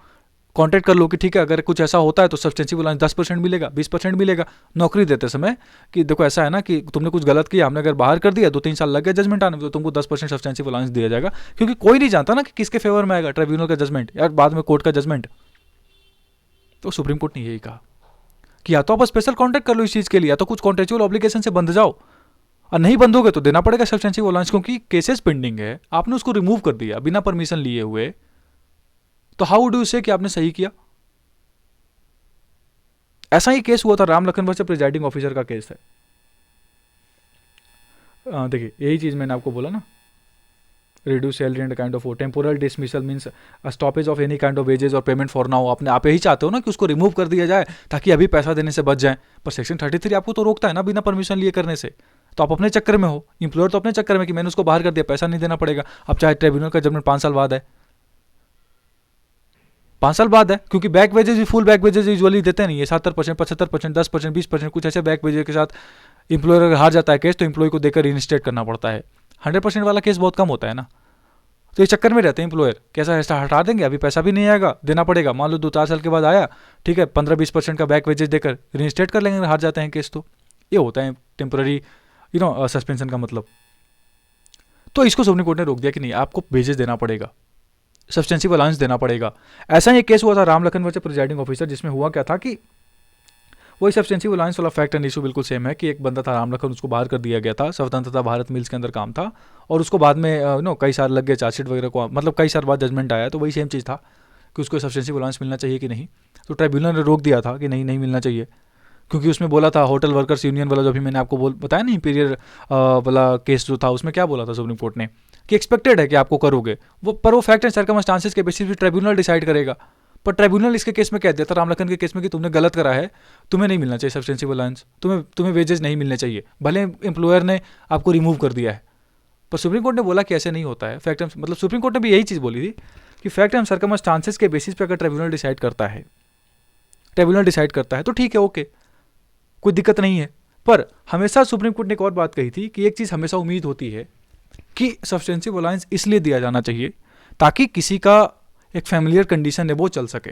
कॉन्टेक्ट कर लो कि ठीक है अगर कुछ ऐसा होता है तो सब्सटेंसिव अलाउंस 10% मिलेगा, 20% मिलेगा नौकरी देते समय, कि देखो ऐसा है ना कि तुमने कुछ गलत किया, हमने अगर बाहर कर दिया, 2-3 साल लग गया जजमेंट आने में, तो तुमको 10% सब्सटेंसिव अलाउंस दिया जाएगा। क्योंकि कोई नहीं जानता ना कि किसके फेवर में आएगा, ट्रिब्यूनल का जजमेंट या बाद में कोर्ट का जजमेंट। तो सुप्रीम कोर्ट ने यही कहा कि या तो आप स्पेशल कॉन्ट्रैक्ट कर लो इस चीज़ के लिए, या तो कुछ कॉन्ट्रेक्चुअल ऑब्लिगेशन से बंध जाओ, और नहीं बंधोगे तो देना पड़ेगा सब्सटेंसिव अलाउंस, क्योंकि केसेस पेंडिंग है, आपने उसको रिमूव कर दिया बिना परमिशन लिए हुए। तो हाउ डू से कि आपने सही किया? ऐसा ही केस हुआ था Ram Lakhan versus presiding officer का केस है। देखिए यही चीज़ मैंने आपको बोला ना, reduce salary and kind of temporal dismissal means stoppage of any kind of wages और पेमेंट फॉर नाउ। आपने आप यही चाहते हो ना कि उसको रिमूव कर दिया जाए ताकि अभी पैसा देने से बच जाए, पर सेक्शन 33 आपको तो रोकता है ना बिना परमिशन लिए करने से। तो आप अपने चक्कर में हो, इंप्लॉयर तो अपने चक्कर में कि मैंने उसको बाहर कर दिया, पैसा नहीं देना पड़ेगा। अब चाहे ट्रिब्यूनल का जजमेंट 5 साल बाद है, 5 साल बाद है, क्योंकि बैक वेजेस भी फुल बैक वेजेस यूजुअली देते नहीं है, 70%, 75%, 10%, 20%, कुछ ऐसे बैक वेजेस के साथ इंप्लॉयर अगर हार जाता है केस तो इंप्लॉय को देकर इनस्टेट करना पड़ता है। 100% वाला केस बहुत कम होता है ना, तो ये चक्कर में रहते हैं इंप्लॉयर, कैसा ऐसा हटा देंगे, अभी पैसा भी नहीं आएगा, देना पड़ेगा। मान लो 2-4 साल के बाद आया, ठीक है 15-20% का बैक वेजेस देकर रिइंस्टेट कर लेंगे, हार जाते हैं केस। तो ये होता है टेम्पररी सस्पेंशन का मतलब। तो इसको सुप्रीम कोर्ट ने रोक दिया कि नहीं, आपको वेजेस देना पड़ेगा, सब्सटेंसिव अलाउंस देना पड़ेगा। ऐसा ही एक केस हुआ था Ram Lakhan versus presiding officer, जिसमें हुआ क्या था कि वही सब्सटेंसिव अलाउंस वाला फैक्ट एंड इशू बिल्कुल सेम है कि एक बंदा था राम लखन, उसको बाहर कर दिया गया था, स्वतंत्रता भारत मिल्स के अंदर काम था, और उसको बाद में कई साल लग गए चार्जशीट वगैरह को, मतलब कई साल बाद जजमेंट आया, तो वही सेम चीज़ था कि उसको सब्सटेंसिव अलाउंस मिलना चाहिए कि नहीं। तो ट्रिब्यूनल ने रोक दिया था कि नहीं मिलना चाहिए, क्योंकि उसमें बोला था होटल वर्कर्स यूनियन वाला, जो भी मैंने आपको बताया ना इंपीरियर वाला केस जो था, उसमें क्या बोला था सुप्रीम कोर्ट ने कि एक्सपेक्टेड है कि आपको करोगे वो, पर वो फैक्ट एंड सर्कमस्टांसेस के बेसिस पे ट्रिब्यूनल डिसाइड करेगा। पर ट्रिब्यूनल इसके केस में कह दिया था राम लखन के केस में कि तुमने गलत करा है, तुम्हें नहीं मिलना चाहिए सब्सटेंसिव अलाउंस, तुम्हें वेजेस नहीं मिलने चाहिए, भले एम्प्लॉयर ने आपको रिमूव कर दिया है। पर सुप्रीम कोर्ट ने बोला कि ऐसे नहीं होता है, फैक्ट मतलब सुप्रीम कोर्ट ने भी यही चीज़ बोली थी कि फैक्ट एंड सर्कमस्टांसेस के बेसिस पे अगर ट्रिब्यूनल डिसाइड करता है तो ठीक है, ओके, कोई दिक्कत नहीं है। पर हमेशा सुप्रीम कोर्ट ने एक और बात कही थी कि एक चीज़ हमेशा उम्मीद होती है कि सब्सटेंसिव अलाउंस इसलिए दिया जाना चाहिए ताकि किसी का एक फैमिलियर कंडीशन है वो चल सके।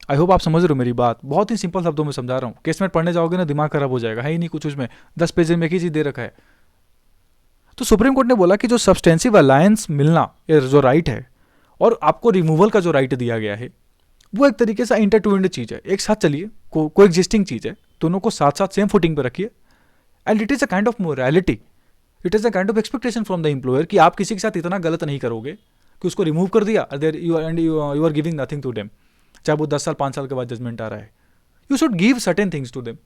आई होप आप समझ रहे हो मेरी बात, बहुत ही सिंपल शब्दों में समझा रहा हूँ। केस में पढ़ने जाओगे ना दिमाग खराब हो जाएगा, है ही नहीं कुछ उसमें, 10 पेज में एक ही चीज़ दे रखा है। तो सुप्रीम कोर्ट ने बोला कि जो सब्सटेंसिव अलाउंस मिलना जो राइट है और आपको रिमूवल का जो राइट दिया गया है, वो एक तरीके से इंटरट्विन्ड चीज़ है, एक साथ चलिए, को एग्जिस्टिंग चीज़ है, दोनों को साथ साथ सेम फुटिंग पे रखिए। And it is a kind of morality, it is a kind of expectation from the employer कि आप किसी के साथ इतना गलत नहीं करोगे कि उसको रिमूव कर दिया and you are giving nothing to them, चाहे वो 10 साल 5 साल के बाद जजमेंट आ रहा है। You should give certain things to them,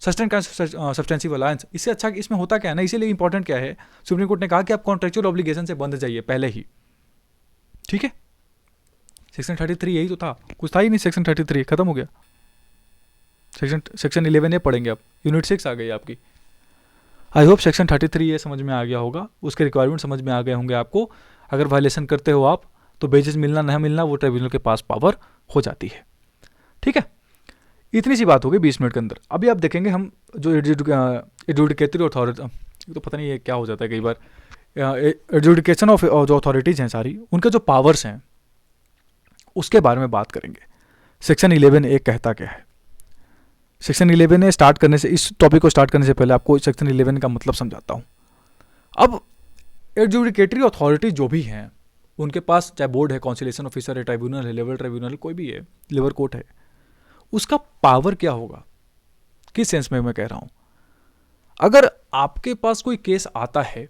substantive alliance. इससे अच्छा इसमें होता क्या है ना, इसीलिए इंपॉर्टेंट क्या है, सुप्रीम कोर्ट ने कहा कि आप कॉन्ट्रेक्चुअल ऑब्लिगेशन से बंध जाइए पहले ही, ठीक है। सेक्शन 33 यही तो था, कुछ था ही नहीं, सेक्शन 33 खत्म हो गया। सेक्शन 11 पढ़ेंगे आप, यूनिट 6 आ गई आपकी। आई होप सेक्शन 33 ये समझ में आ गया होगा, उसके रिक्वायरमेंट समझ में आ गए होंगे आपको। अगर वायलेशन करते हो आप तो बेसिस मिलना नहीं मिलना वो ट्रिब्यूनल के पास पावर हो जाती है, ठीक है। इतनी सी बात हो गई 20 मिनट के अंदर। अभी आप देखेंगे हम जो एडजुडिकेटरी अथॉरिटी, तो पता नहीं ये क्या हो जाता है कई बार, एडजुडिकेशन ऑफ जो अथॉरिटीज़ हैं सारी, उनके जो पावर्स हैं उसके बारे में बात करेंगे। सेक्शन 11A कहता क्या है। सेक्शन 11A स्टार्ट करने से, इस टॉपिक को स्टार्ट करने से पहले आपको सेक्शन 11 का मतलब समझाता हूँ। अब एडजुडिकेटरी अथॉरिटी जो भी हैं उनके पास, चाहे बोर्ड है, कॉन्सिलेशन ऑफिसर है, ट्राइब्यूनल है, लेवल ट्राइब्यूनल कोई भी है, लेबर कोर्ट है, उसका पावर क्या होगा, किस सेंस में मैं कह रहा हूँ। अगर आपके पास कोई केस आता है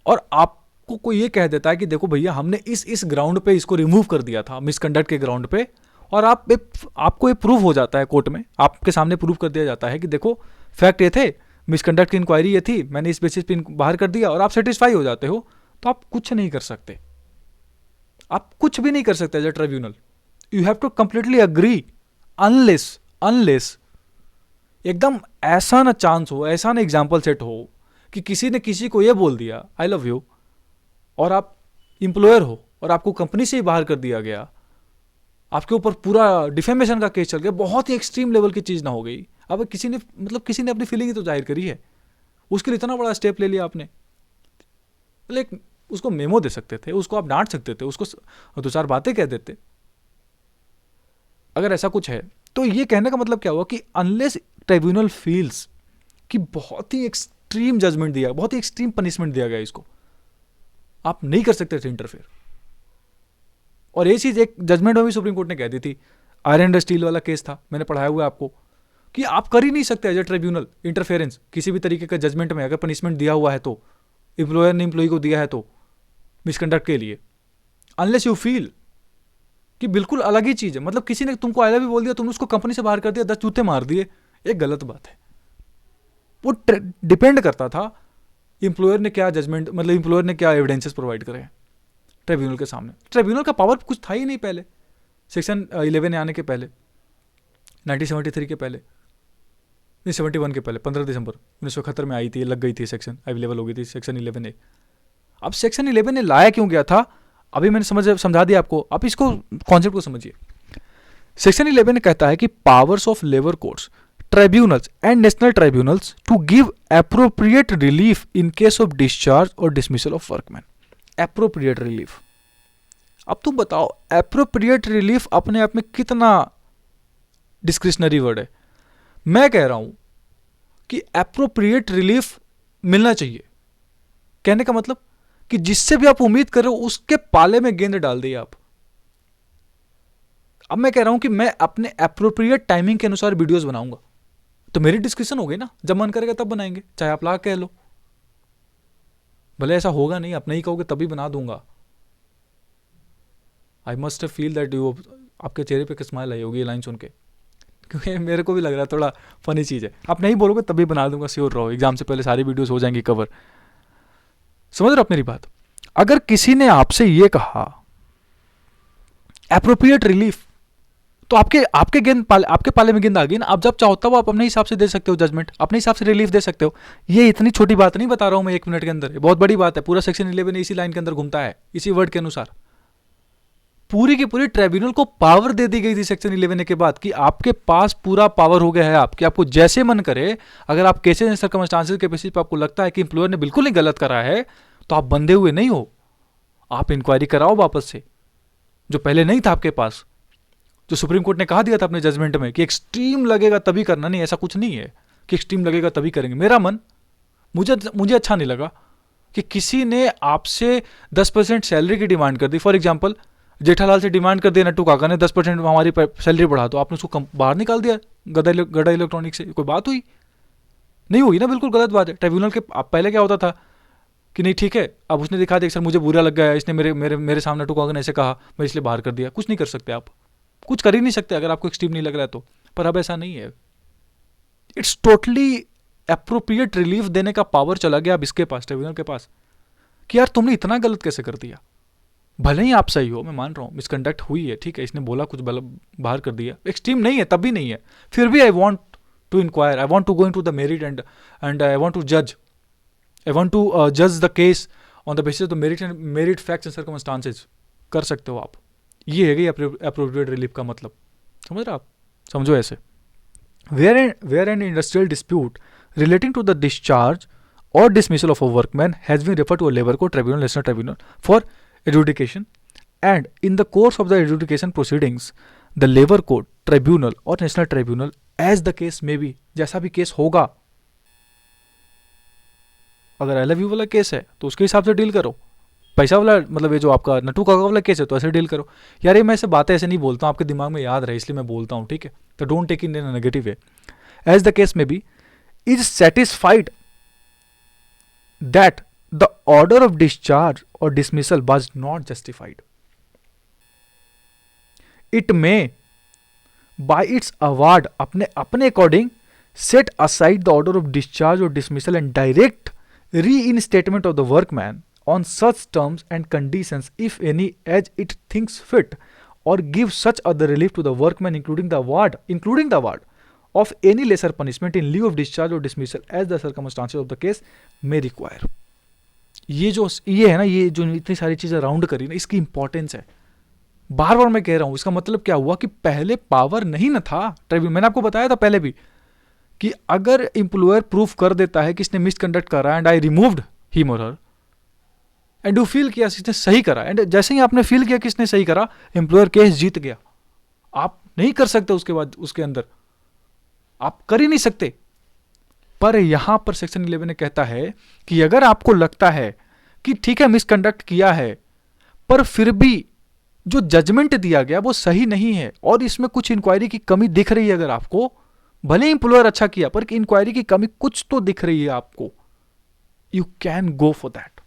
और आपको कोई ये कह देता है कि देखो भैया हमने इस ग्राउंड पे इसको रिमूव कर दिया था, मिसकंडक्ट के ग्राउंड पे, और आपको ये प्रूव हो जाता है कोर्ट में, आपके सामने प्रूव कर दिया जाता है कि देखो फैक्ट ये थे, मिसकंडक्ट की इंक्वायरी ये थी, मैंने इस बेसिस पे बाहर कर दिया, और आप सेटिस्फाई हो जाते हो, तो आप कुछ नहीं कर सकते, आप कुछ भी नहीं कर सकते as a tribunal. You have to completely agree, unless एकदम ऐसा ना चांस हो, ऐसा ना एग्जाम्पल सेट हो कि किसी ने किसी को ये बोल दिया आई लव यू, और आप एम्प्लॉयर हो और आपको कंपनी से ही बाहर कर दिया गया, आपके ऊपर पूरा डिफेमेशन का केस चल गया, बहुत ही एक्सट्रीम लेवल की चीज़ ना हो गई। अब किसी ने अपनी फीलिंग ही तो जाहिर करी है, उसके लिए इतना बड़ा स्टेप ले लिया आपने। लेकिन उसको मेमो दे सकते थे, उसको आप डांट सकते थे, उसको 2-4 बातें कह देते। अगर ऐसा कुछ है तो ये कहने का मतलब क्या हुआ कि अनलेस ट्राइब्यूनल फील्स कि बहुत ही एक्सट्रीम जजमेंट दिया, बहुत ही एक्सट्रीम पनिशमेंट दिया गया इसको, आप नहीं कर सकते थे इंटरफेयर। और ये चीज़ एक जजमेंट में भी सुप्रीम कोर्ट ने कह दी थी, आयरन एंड स्टील वाला केस था, मैंने पढ़ाया हुआ है आपको, कि आप कर ही नहीं सकते एज ए ट्रिब्यूनल इंटरफेरेंस किसी भी तरीके का जजमेंट में। अगर पनिशमेंट दिया हुआ है तो, एम्प्लॉयर ने एम्प्लॉई को दिया है तो मिसकंडक्ट के लिए, अनलेस यू फील कि बिल्कुल अलग ही चीज़ है। मतलब किसी ने तुमको आई लव यू बोल दिया, तुमने उसको कंपनी से बाहर कर दिया, 10 जूते मार दिए, एक गलत बात है। वो डिपेंड करता था एम्प्लॉयर ने क्या जजमेंट, मतलब एम्प्लॉयर ने क्या एविडेंसेस प्रोवाइड करे ट्रिब्यूनल के सामने। ट्रिब्यूनल का पावर कुछ था ही नहीं पहले, सेक्शन 11 आने के पहले, 1973 के पहले, नहीं 71 के पहले, 15 दिसंबर 1971 में आई थी, लग गई थी सेक्शन, अवेलेबल हो गई थी सेक्शन 11A। अब सेक्शन 11A लाया क्यों गया था, अभी मैंने समझा दिया आपको, आप इसको कॉन्सेप्ट को समझिए। सेक्शन 11 कहता है कि powers of labour courts, tribunals and national tribunals to give appropriate relief in case of discharge और dismissal of workman. Appropriate relief, अब तुम बताओ एप्रोप्रिएट रिलीफ अपने आप में कितना डिस्क्रिशनरी वर्ड है। मैं कह रहा हूं कि एप्रोप्रिएट रिलीफ मिलना चाहिए। कहने का मतलब कि जिससे भी आप उम्मीद कर रहे हो उसके पाले में गेंद डाल दिए आप। अब मैं कह रहा हूं कि मैं अपने एप्रोप्रिएट टाइमिंग के अनुसार वीडियोस बनाऊंगा, तो मेरी डिस्कशन हो गई ना, जब मन करेगा तब बनाएंगे, चाहे आप ला कह लो, भले ऐसा होगा नहीं, आप नहीं कहोगे तभी बना दूंगा। I must feel that you, आपके चेहरे पे स्माइल आई होगी ये लाइन सुन के, क्योंकि मेरे को भी लग रहा है थोड़ा फनी चीज़ है। आप नहीं बोलोगे तभी बना दूंगा, श्योर रहो, एग्जाम से पहले सारी वीडियोस हो जाएंगी कवर। समझ रहे हो आप मेरी बात। अगर किसी ने आपसे ये कहा एप्रोप्रिएट रिलीफ, तो आपके पाले में गेंद आ गई ना। आप जब चाहो तब आप अपने हिसाब से दे सकते हो जजमेंट, अपने हिसाब से रिलीफ दे सकते हो। ये इतनी छोटी बात नहीं बता रहा हूं मैं 1 मिनट के अंदर, बहुत बड़ी बात है। पूरा सेक्शन 11 इसी लाइन के अंदर घूमता है, इसी वर्ड के अनुसार। पूरी की पूरी ट्राइब्यूनल को पावर दे दी गई थी सेक्शन 11 के बाद, कि आपके पास पूरा पावर हो गया है आपके, आपको जैसे मन करे, अगर आप केसेस एंड सर्कमस्टांसेस के बेसिस पर आपको लगता है कि एम्प्लॉयर ने बिल्कुल नहीं गलत करा है, तो आप बंधे हुए नहीं हो, आप इंक्वायरी कराओ वापस से, जो पहले नहीं था आपके पास, जो सुप्रीम कोर्ट ने कहा दिया था अपने जजमेंट में कि एक्सट्रीम लगेगा तभी करना। नहीं, ऐसा कुछ नहीं है कि एक्सट्रीम लगेगा तभी करेंगे। मेरा मन, मुझे अच्छा नहीं लगा कि किसी ने आपसे 10% सैलरी की डिमांड कर दी। फॉर एग्जाम्पल, जेठालाल से डिमांड कर दिया नट्टू काका ने 10% हमारी सैलरी बढ़ा, तो आपने उसको बाहर निकाल दिया गदा इलेक्ट्रॉनिक से, कोई बात हुई? नहीं हुई ना, बिल्कुल गलत बात है। ट्राइब्यूनल के पहले क्या होता था कि नहीं ठीक है, अब उसने दिखा दिया सर मुझे बुरा लग गया, इसने मेरे मेरे मेरे सामने नट्टू काका ने ऐसे कहा, मैं इसलिए बाहर कर दिया। कुछ नहीं कर सकते आप, कुछ कर ही नहीं सकते अगर आपको एक्सट्रीम नहीं लग रहा है तो। पर अब ऐसा नहीं है, इट्स टोटली अप्रोप्रिएट रिलीफ देने का पावर चला गया अब इसके पास, ट्रिब्यूनल के पास, कि यार तुमने इतना गलत कैसे कर दिया। भले ही आप सही हो, मैं मान रहा हूँ मिसकंडक्ट हुई है, ठीक है, इसने बोला कुछ बाहर कर दिया, एक्सट्रीम नहीं है तब भी नहीं है, फिर भी I want to inquire, I want to go in to the merit and I want to जज, आई वॉन्ट टू जज the case on the basis of the merit facts and circumstances. कर सकते हो आप, ये है अप्रोप्रिएट रिलीफ का मतलब, समझ रहे आप? समझो ऐसे, where an industrial dispute relating to the discharge or dismissal of a workman has been referred to a labor court tribunal, national tribunal for adjudication, and in the course of the adjudication proceedings the labor court tribunal or national tribunal as the case may be, जैसा भी case होगा, अगर I love you वाला case है तो उसके हिसाब से डील करो, पैसा वाला मतलब ये जो आपका नट्टू काका वाला केस है तो ऐसे डील करो। यार ये मैं ऐसे बातें ऐसे नहीं बोलता हूँ, आपके दिमाग में याद रहे इसलिए मैं बोलता हूँ, ठीक है? तो don't take in a negative way. As the case may be, is satisfied that the order of discharge और dismissal was not justified, it may by its award अपने according set aside the order of discharge और dismissal and direct reinstatement of the workman on such terms and conditions, if any, as it thinks fit, or give such other relief to the workman, including the award of any lesser punishment in lieu of discharge or dismissal as the circumstances of the case may require। ये है ना, ये जो इतनी सारी चीजें round करी ना, इसकी इंपॉर्टेंस है। बार बार मैं कह रहा हूं, इसका मतलब क्या हुआ कि पहले पावर नहीं ना था ट्रिब्यूनल, मैंने आपको बताया था पहले भी कि अगर एम्प्लॉयर प्रूफ कर देता है कि इसने मिसकंडक्ट करा एंड आई रिमूव्ड हिम और हर, एंड यू फील किया इसने सही करा, एंड जैसे ही आपने फील किया कि इसने सही करा, एम्प्लॉयर केस जीत गया। आप नहीं कर सकते उसके बाद, उसके अंदर आप कर ही नहीं सकते। पर यहां पर सेक्शन 11 ने कहता है कि अगर आपको लगता है कि ठीक है मिसकंडक्ट किया है, पर फिर भी जो जजमेंट दिया गया वो सही नहीं है और इसमें कुछ इंक्वायरी की कमी दिख रही है, अगर आपको भले एम्प्लॉयर अच्छा किया पर इंक्वायरी की कमी कुछ तो दिख रही है आपको, you can go for that.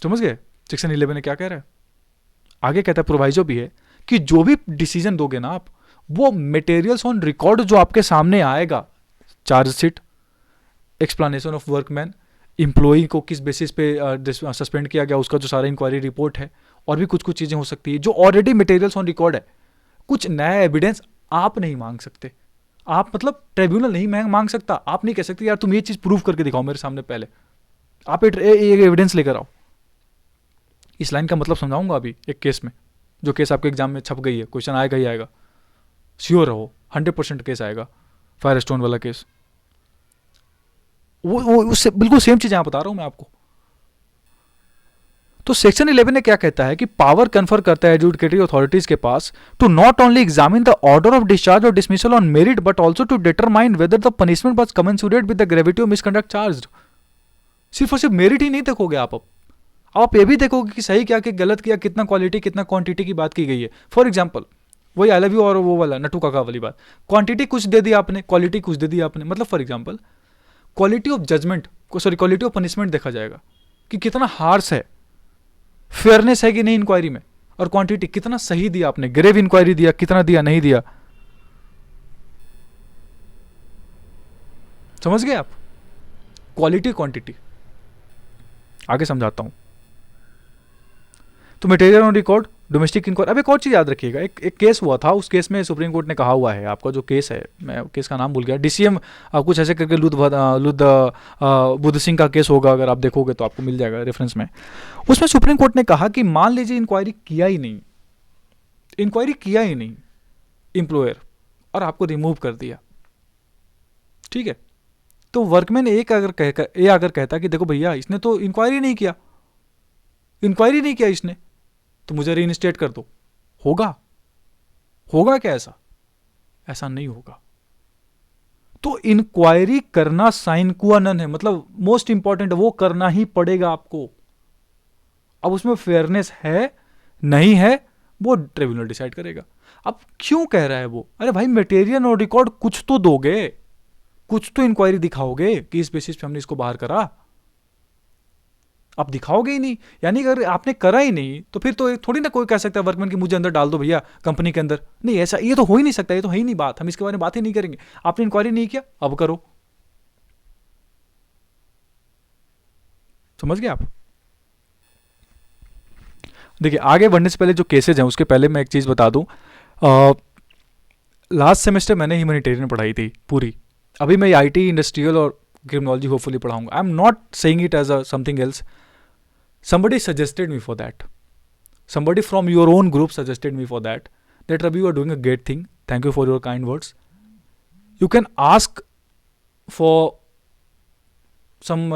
समझ गए सेक्शन 11 ने क्या कह रहा है? आगे कहता है, प्रोवाइजो भी है कि जो भी डिसीजन दोगे ना आप, वो मटेरियल्स ऑन रिकॉर्ड जो आपके सामने आएगा, chargesheet, explanation of workman, employee को किस बेसिस पे सस्पेंड किया गया, उसका जो सारा इंक्वायरी रिपोर्ट है, और भी कुछ कुछ चीजें हो सकती है जो ऑलरेडी मटेरियल्स ऑन रिकॉर्ड है। कुछ नया एविडेंस आप नहीं मांग सकते, आप मतलब ट्रिब्यूनल नहीं मांग सकता। आप नहीं कह सकते यार तुम ये चीज प्रूव करके दिखाओ मेरे सामने, पहले आप एक एविडेंस लेकर आओ। इस लाइन का मतलब समझाऊंगा अभी एक केस में, जो केस आपके एग्जाम में छप गई है, क्वेश्चन आएगा ही आएगा, श्योर रहो 100% केस आएगा, फायर स्टोन वाला केस। वो उससे बिल्कुल सेम चीज यहां बता रहा हूं मैं आपको। तो सेक्शन 11 ने क्या कहता है कि पावर कन्फर करता है एडजुडिकेटरी अथॉरिटीज के पास to not only examine the order of discharge और dismissal on merit but also to determine whether the punishment was commensurate with the gravity of misconduct charged. सिर्फ और सिर्फ मेरिट ही नहीं देखोगे आप ये भी देखोगे कि सही क्या कि गलत किया, कितना क्वालिटी कितना क्वांटिटी की बात की गई है। फॉर एग्जाम्पल वही आई लव यू और वो वाला नट्टू काका वाली बात, क्वांटिटी कुछ दे दिया आपने, क्वालिटी कुछ दे दिया आपने। मतलब for example quality of judgement quality of punishment देखा जाएगा कि कितना हार्श है, फेयरनेस है कि नहीं इंक्वायरी में, और क्वांटिटी कितना सही दिया आपने, ग्रेव इंक्वायरी दिया, कितना दिया नहीं दिया। समझ गए आप? क्वालिटी क्वांटिटी आगे समझाता हूं। तो material on record, domestic inquiry. अब एक और चीज याद रखिएगा, एक केस हुआ था, उस केस में सुप्रीम कोर्ट ने कहा हुआ है, आपका जो केस है, मैं केस का नाम भूल गया, डीसीएम कुछ ऐसे करके बुद्ध सिंह का केस होगा, अगर आप देखोगे तो आपको मिल जाएगा रेफरेंस में। उसमें सुप्रीम कोर्ट ने कहा कि मान लीजिए इंक्वायरी किया ही नहीं एम्प्लॉयर, और आपको रिमूव कर दिया, ठीक है, तो वर्कमैन अगर कहता कि देखो भैया इसने तो इंक्वायरी नहीं किया इसने, तो मुझे रीइंस्टेट कर दो, होगा क्या ऐसा नहीं होगा। तो इंक्वायरी करना साइन क्वा नन है, मतलब मोस्ट इंपॉर्टेंट, वो करना ही पड़ेगा आपको। अब उसमें फेयरनेस है नहीं है वो ट्रिब्यूनल डिसाइड करेगा। अब क्यों कह रहा है वो, अरे भाई मटेरियल और रिकॉर्ड कुछ तो दोगे, कुछ तो इंक्वायरी दिखाओगे कि इस बेसिस पे हमने इसको बाहर करा। आप दिखाओगे ही नहीं, यानी अगर आपने करा ही नहीं तो फिर तो थोड़ी ना कोई कह सकता है वर्कमैन की मुझे अंदर डाल दो भैया कंपनी के अंदर, नहीं ऐसा ये तो हो ही नहीं सकता, ये तो है ही नहीं बात, हम इसके बारे में बात ही नहीं करेंगे। आपने इंक्वायरी नहीं किया, अब करो। समझ गए आप? देखिए आगे बढ़ने से पहले जो केसेज हैं उसके पहले मैं एक चीज़ बता दूं, लास्ट सेमेस्टर मैंने ह्यूमैनिटेरियन पढ़ाई थी पूरी, अभी मैं आईटी इंडस्ट्रियल और क्रिमिनोलॉजी होपफुली पढ़ाऊंगा। I am not saying it as a something else, somebody suggested me for that, somebody from your own group suggested me for that Ravi, you are doing a great thing, thank you for your kind words, you can ask for some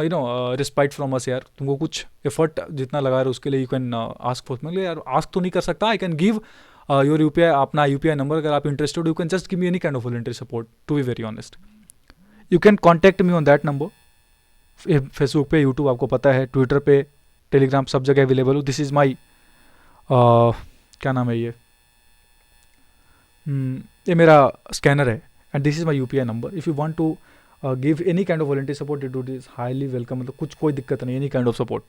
respite from us यार, तुमको कुछ effort जितना लगा रहे हो उसके लिए you can ask for. मतलब यार आस्क तो नहीं कर सकता, I can give your UPI, अपना यूपीआई नंबर, अगर आप interested you can just give me any kind of voluntary support, to be very honest. You can contact me on that number, Facebook पे, YouTube आपको पता है, Twitter पे, Telegram, सब जगह अवेलेबल हो। दिस इज़ माई क्या नाम है ये मेरा स्कैनर है and this is my UPI number. If you want to give any kind of voluntary support it is highly welcome. मतलब कुछ कोई दिक्कत नहीं, एनी काइंड ऑफ सपोर्ट,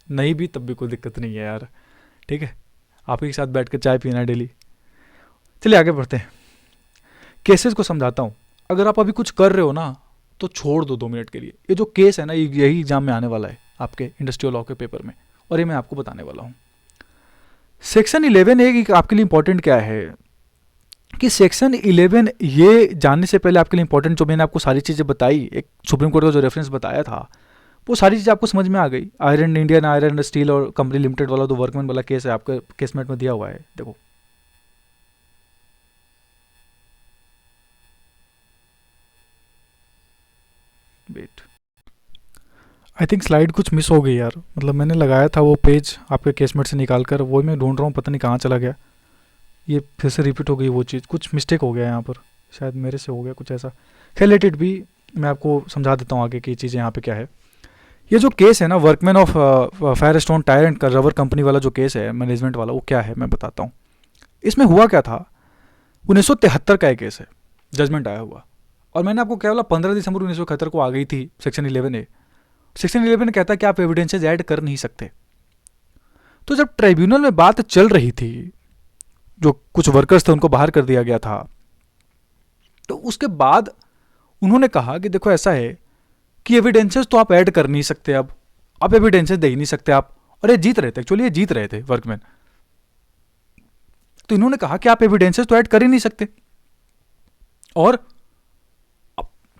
नहीं भी तब भी कोई दिक्कत नहीं है यार, ठीक है। आपके साथ बैठ कर चाय पीना है डेली। चलिए आगे बढ़ते हैं, केसेस को समझाता हूँ। अगर आप अभी कुछ कर रहे हो ना तो छोड़ दो 2 मिनट के लिए। ये जो केस है ना यही एग्जाम में आने वाला है आपके इंडस्ट्रियल लॉ के पेपर में, और ये मैं आपको बताने वाला हूँ। सेक्शन 11A आपके लिए इंपॉर्टेंट क्या है कि सेक्शन 11 ये जानने से पहले आपके लिए इंपॉर्टेंट, जो मैंने आपको सारी चीज़ें बताई, एक सुप्रीम कोर्ट का जो रेफरेंस बताया था वो सारी चीज़ें आपको समझ में आ गई। आयरन इंडियन आयरन स्टील और कंपनी लिमिटेड वाला जो वर्कमैन वाला केस है आपके केसमेट में दिया हुआ है, देखो। वेट, आई थिंक स्लाइड कुछ मिस हो गई यार, मतलब मैंने लगाया था वो पेज आपके केसमेट से निकाल कर, वो मैं ढूंढ रहा हूँ, पता नहीं कहाँ चला गया। ये फिर से रिपीट हो गई वो चीज़, कुछ मिस्टेक हो गया यहाँ पर, शायद मेरे से हो गया कुछ ऐसा। खैर लेट इट भी, मैं आपको समझा देता हूँ आगे की चीज़ें यहाँ पे क्या है। ये जो केस है ना workman of fire stone tyre and rubber company वाला जो केस है मैनेजमेंट वाला, वो क्या है मैं बताता हूँ। इसमें हुआ क्या था, 1973 का एक केस है, जजमेंट आया हुआ, और मैंने आपको क्या बोला 15 दिसंबर 1971 को आ गई थी सेक्शन 11A। सेक्शन 11 कहता है कि आप एविडेंसेज ऐड कर नहीं सकते। तो जब ट्राइब्यूनल में बात चल रही थी, जो कुछ वर्कर्स थे उनको बाहर कर दिया गया था, तो उसके बाद उन्होंने कहा कि देखो ऐसा है कि एविडेंसेस तो आप ऐड कर नहीं सकते, अब आप एविडेंसेस दे ही नहीं सकते आप, और ये जीत रहे थे, एक्चुअली ये जीत रहे थे वर्कमैन। तो इन्होंने कहा कि आप एविडेंसेस तो ऐड कर ही नहीं सकते, और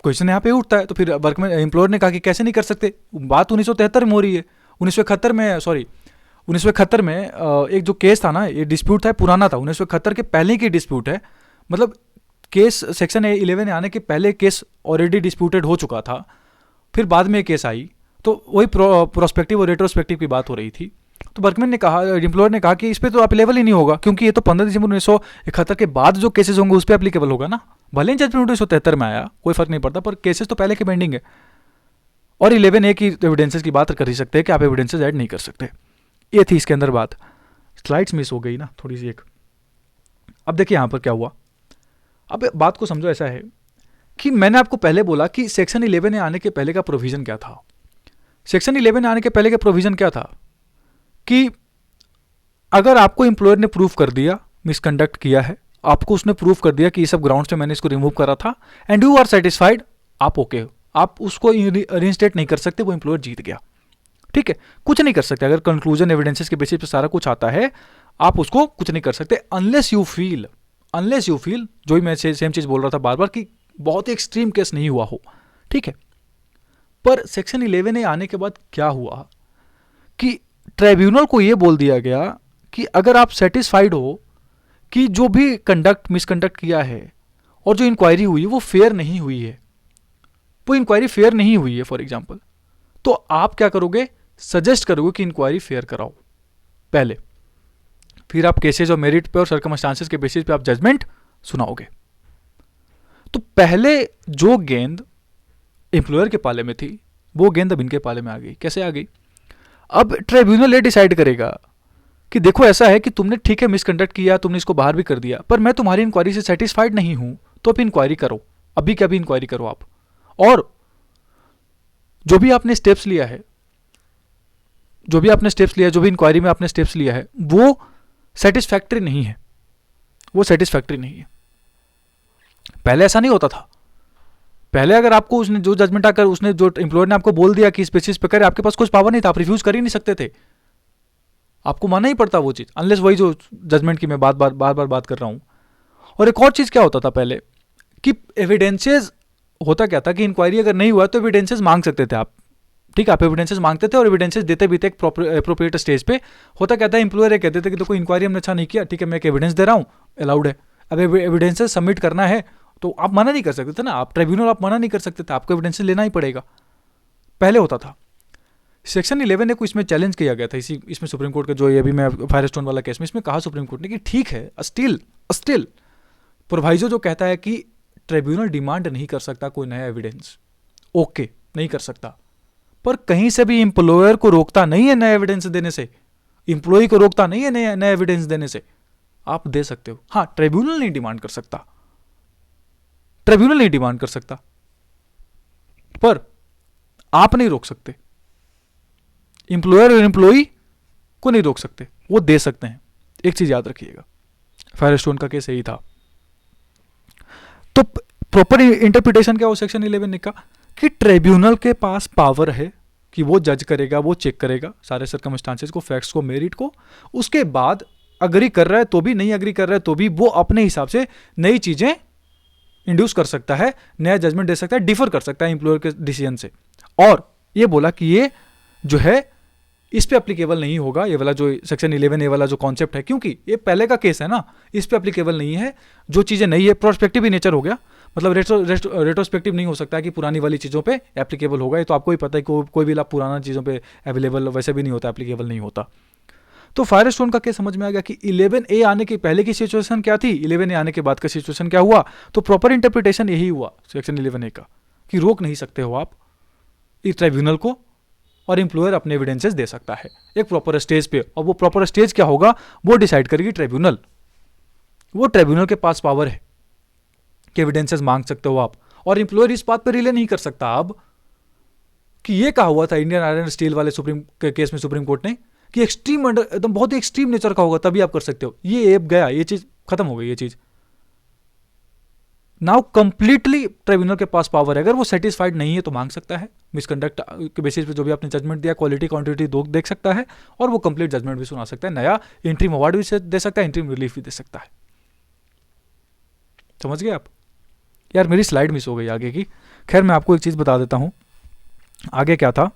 क्वेश्चन यहाँ पे उठता है, तो फिर वर्कमैन एम्प्लॉयर ने कहा कि कैसे नहीं कर सकते, बात 1973 में हो रही है। 1971 में एक जो केस था ना, ये डिस्प्यूट था, पुराना था, 1971 के पहले की डिस्प्यूट है, मतलब केस सेक्शन 11 आने के पहले केस ऑलरेडी डिस्प्यूटेड हो चुका था, फिर बाद में केस आई, तो वही प्रोस्पेक्टिव और रेट्रोस्पेक्टिव की बात हो रही थी। तो वर्कमैन ने कहा, एम्प्लॉयर ने कहा कि इस पर तो अप्लीकेबल ही नहीं होगा, क्योंकि ये तो 15 दिसंबर 1971 के बाद जो केसेस होंगे उस पर अप्लीकेबल होगा ना, भले ही जजमेंट 1973 में आया कोई फर्क नहीं पड़ता, पर केसेस तो पहले के पेंडिंग है, और 11A की एविडेंसेस की बात कर ही सकते हैं कि आप एविडेंसेस ऐड नहीं कर सकते। ये थी इसके अंदर बात। स्लाइड्स मिस हो गई ना थोड़ी सी एक। अब देखिए यहाँ पर क्या हुआ, अब बात को समझो। ऐसा है कि मैंने आपको पहले बोला कि सेक्शन 11 आने के पहले का प्रोविजन क्या था। सेक्शन 11 आने के पहले का प्रोविजन क्या था कि अगर आपको एम्प्लॉयर ने प्रूफ कर दिया मिसकंडक्ट किया है, आपको उसने प्रूफ कर दिया कि ये सब ग्राउंड्स पे मैंने इसको रिमूव करा था, एंड यू आर सेटिस्फाइड, आप ओके हो, आप उसको रिइंस्टेट नहीं कर सकते, वो एम्प्लॉयर जीत गया, ठीक है, कुछ नहीं कर सकते। अगर कंक्लूजन एविडेंसेस के बेसिस पे सारा कुछ आता है, आप उसको कुछ नहीं कर सकते, अनलेस यू फील, जो ही मैं सेम चीज़ बोल रहा था बार बार कि बहुत ही एक्सट्रीम केस नहीं हुआ हो, ठीक है। पर सेक्शन 11A आने के बाद क्या हुआ कि ट्राइब्यूनल को यह बोल दिया गया कि अगर आप सेटिस्फाइड हो कि जो भी मिसकंडक्ट किया है और जो इंक्वायरी हुई वो फेयर नहीं हुई है, वो इंक्वायरी फेयर नहीं हुई है फॉर एग्जांपल, तो आप क्या करोगे, सजेस्ट करोगे कि इंक्वायरी फेयर कराओ पहले, फिर आप केसेज और मेरिट पे और सर्कमस्टांसेस के बेसिस पे आप जजमेंट सुनाओगे। तो पहले जो गेंद एम्प्लॉयर के पाले में थी वो गेंद अब इनके पाले में आ गई। कैसे आ गई? अब ट्रिब्यूनल ये डिसाइड करेगा कि देखो ऐसा है कि तुमने ठीक है मिसकंडक्ट किया, तुमने इसको बाहर भी कर दिया, पर मैं तुम्हारी इंक्वायरी से सेटिस्फाइड नहीं हूं, तो अब इंक्वायरी करो, अभी क्या भी इंक्वायरी करो आप। और जो भी आपने स्टेप्स लिया है, जो भी आपने स्टेप्स लिया, जो भी इंक्वायरी में आपने स्टेप्स लिया है, वो सेटिस्फैक्ट्री नहीं है, वो सेटिस्फैक्ट्री नहीं है। पहले ऐसा नहीं होता था। पहले अगर आपको उसने जो जजमेंट आकर उसने जो एम्प्लॉयर ने आपको बोल दिया कि इस बेसिस पे करे, आपके पास कुछ पावर नहीं था, आप रिफ्यूज कर ही नहीं सकते थे, आपको मानना ही पड़ता वो चीज, अनलेस वही जो जजमेंट की मैं बार बार बात कर रहा हूं। और एक और चीज क्या होता था पहले कि एविडेंसेस, होता क्या था कि इंक्वायरी अगर नहीं हुआ तो एविडेंसेस मांग सकते थे आप, ठीक है, आप एविडेंसेस मांगते थे और एविडेंसेस देते भी थे एक अप्रोप्रिएट स्टेज पे। होता क्या था, एम्प्लॉयर कहते थे कि देखो इंक्वायरी हमने अच्छा नहीं किया, ठीक है मैं एक एविडेंस दे रहा हूँ, अलाउड है। अब एविडेंसेस सबमिट करना है तो आप मना नहीं कर सकते थे ना, आप ट्रिब्यूनल आप मना नहीं कर सकते थे, आपको एविडेंसेस लेना ही पड़ेगा, पहले होता था। सेक्शन 11 को इसमें चैलेंज किया गया था, इसमें सुप्रीम कोर्ट का जो ये अभी मैं फायरस्टोन वाला केस में, इसमें कहा सुप्रीम कोर्ट ने कि ठीक है, स्टिल प्रोवाइजो जो कहता है कि ट्रिब्यूनल डिमांड नहीं कर सकता कोई नया एविडेंस, ओके नहीं कर सकता, पर कहीं से भी एम्प्लॉयर को रोकता नहीं है नया एविडेंस देने से, एम्प्लॉय को रोकता नहीं है नया एविडेंस देने से, आप दे सकते हो। हाँ, ट्रिब्यूनल नहीं डिमांड कर सकता, ट्रिब्यूनल नहीं डिमांड कर सकता, पर आप नहीं रोक सकते, एम्प्लॉयर और एम्प्लॉई को नहीं रोक सकते, वो दे सकते हैं। एक चीज याद रखिएगा, फायरस्टोन का केस यही था। तो प्रॉपर इंटरप्रिटेशन क्या हो सेक्शन 11 ने कहा कि ट्रिब्यूनल के पास पावर है कि वो जज करेगा, वो चेक करेगा सारे सर्कमस्टांसेस को, फैक्ट्स को, मेरिट को, उसके बाद अग्री कर रहा है तो भी, नहीं अग्री कर रहा है तो भी, वो अपने हिसाब से नई चीजें इंड्यूस कर सकता है, नया जजमेंट दे सकता है, डिफर कर सकता है एम्प्लॉयर के डिसीजन से। और ये बोला कि ये जो है इस पे एप्लीकेबल नहीं होगा, ये वाला जो सेक्शन 11 ए वाला जो कॉन्सेप्ट है, क्योंकि ये पहले का केस है ना, इस पे एप्लीकेबल नहीं है, जो चीज़ें नहीं है, प्रोस्पेक्टिव ही नेचर हो गया, मतलब रेट्रोस्पेक्टिव नहीं हो सकता है कि पुरानी वाली चीज़ों पे एप्लीकेबल होगा। ये तो आपको ही पता है कि कोई भी लाभ पुराना चीज़ों पे अवेलेबल वैसे भी नहीं होता, एप्लीकेबल नहीं होता। तो फायरस्टोन का केस समझ में आ गया कि 11A आने के पहले की सिचुएशन क्या थी, 11A आने के बाद का सिचुएशन क्या हुआ। तो प्रॉपर इंटरप्रिटेशन यही हुआ सेक्शन 11A का कि रोक नहीं सकते हो आप इस ट्रिब्यूनल को, और एम्प्लॉयर अपने एविडेंसेस दे सकता है एक प्रॉपर स्टेज पे, और वो प्रॉपर स्टेज क्या होगा वो डिसाइड करेगी ट्रिब्यूनल। वो ट्रिब्यूनल के पास पावर है कि एविडेंसेस मांग सकते हो आप, और एम्प्लॉयर इस बात पर रिले नहीं कर सकता अब कि ये कहा हुआ था इंडियन आयरन स्टील वाले सुप्रीम के केस में सुप्रीम कोर्ट ने कि एक्सट्रीम एकदम बहुत ही एक्सट्रीम नेचर का होगा तभी आप कर सकते हो, ये एप गया, ये चीज खत्म हो गई, ये चीज नाउ कंप्लीटली ट्रिब्यूनल के पास पावर है। अगर वो सेटिस्फाइड नहीं है तो मांग सकता है, मिसकंडक्ट के बेसिस पे जो भी आपने जजमेंट दिया, क्वालिटी क्वांटिटी देख सकता है, और वो कंप्लीट जजमेंट भी सुना सकता है, नया इंट्रीम अवार्ड भी दे सकता है, इंट्रीम रिलीफ भी दे सकता है। समझ गए आप? यार मेरी स्लाइड मिस हो गई आगे की, खैर मैं आपको एक चीज़ बता देता हूँ आगे क्या था।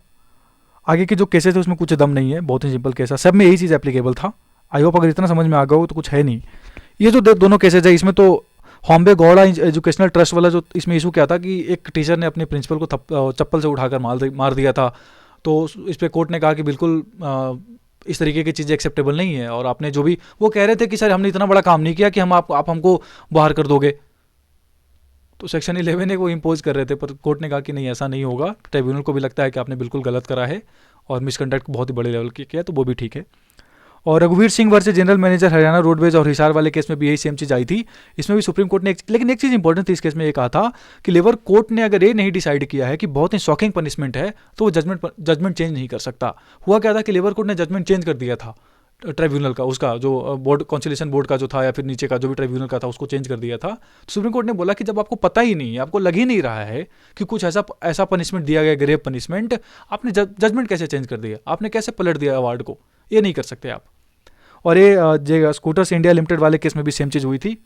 आगे के जो केसेस थे उसमें कुछ दम नहीं है, बहुत ही सिंपल केस है, सब में यही चीज़ एप्लीकेबल था। आई होप अगर इतना समझ में आ गया हो तो कुछ है नहीं। ये जो दोनों केसेज है इसमें तो हॉम्बे गौड़ा एजुकेशनल ट्रस्ट वाला जो इसमें इशू क्या था कि एक टीचर ने अपने प्रिंसिपल को चप्पल से उठाकर मार दिया था, तो इस पर कोर्ट ने कहा कि बिल्कुल इस तरीके की चीज़ें एक्सेप्टेबल नहीं है, और आपने जो भी वो कह रहे थे कि सर हमने इतना बड़ा काम नहीं किया कि हम आप हमको बाहर कर दोगे, तो सेक्शन 11 को इम्पोज कर रहे थे, पर कोर्ट ने कहा कि नहीं ऐसा नहीं होगा, ट्रिब्यूनल को भी लगता है कि आपने बिल्कुल गलत करा है और मिसकंडक्ट बहुत ही बड़े लेवल की किया, तो वो भी ठीक है। और रघुवीर Singh versus general manager Haryana roadways और हिसार वाले केस में भी यही सेम चीज़ आई थी। इसमें भी सुप्रीम कोर्ट ने लेकिन एक चीज़ इंपॉर्टेंट थी इस केस में, ये कहा था कि लेबर कोर्ट ने अगर ये नहीं डिसाइड किया है कि बहुत ही शॉकिंग पनिशमेंट है तो वो जजमेंट चेंज नहीं कर सकता। हुआ क्या था कि लेबर कोर्ट ने जजमेंट चेंज कर दिया था ट्रिब्यूनल का, उसका जो बोर्ड कॉन्सिलेशन बोर्ड का जो था या फिर नीचे का जो भी ट्रिब्यूनल का था उसको चेंज कर दिया था। तो सुप्रीम कोर्ट ने बोला कि जब आपको पता ही नहीं है, आपको लग ही नहीं रहा है कि कुछ ऐसा पनिशमेंट दिया गया, ग्रेव पनिशमेंट, आपने जजमेंट कैसे चेंज कर दिया, आपने कैसे पलट दिया अवार्ड को, ये नहीं कर सकते आप। और ये स्कूटर्स इंडिया लिमिटेड वाले केस में भी सेम चीज़ हुई थी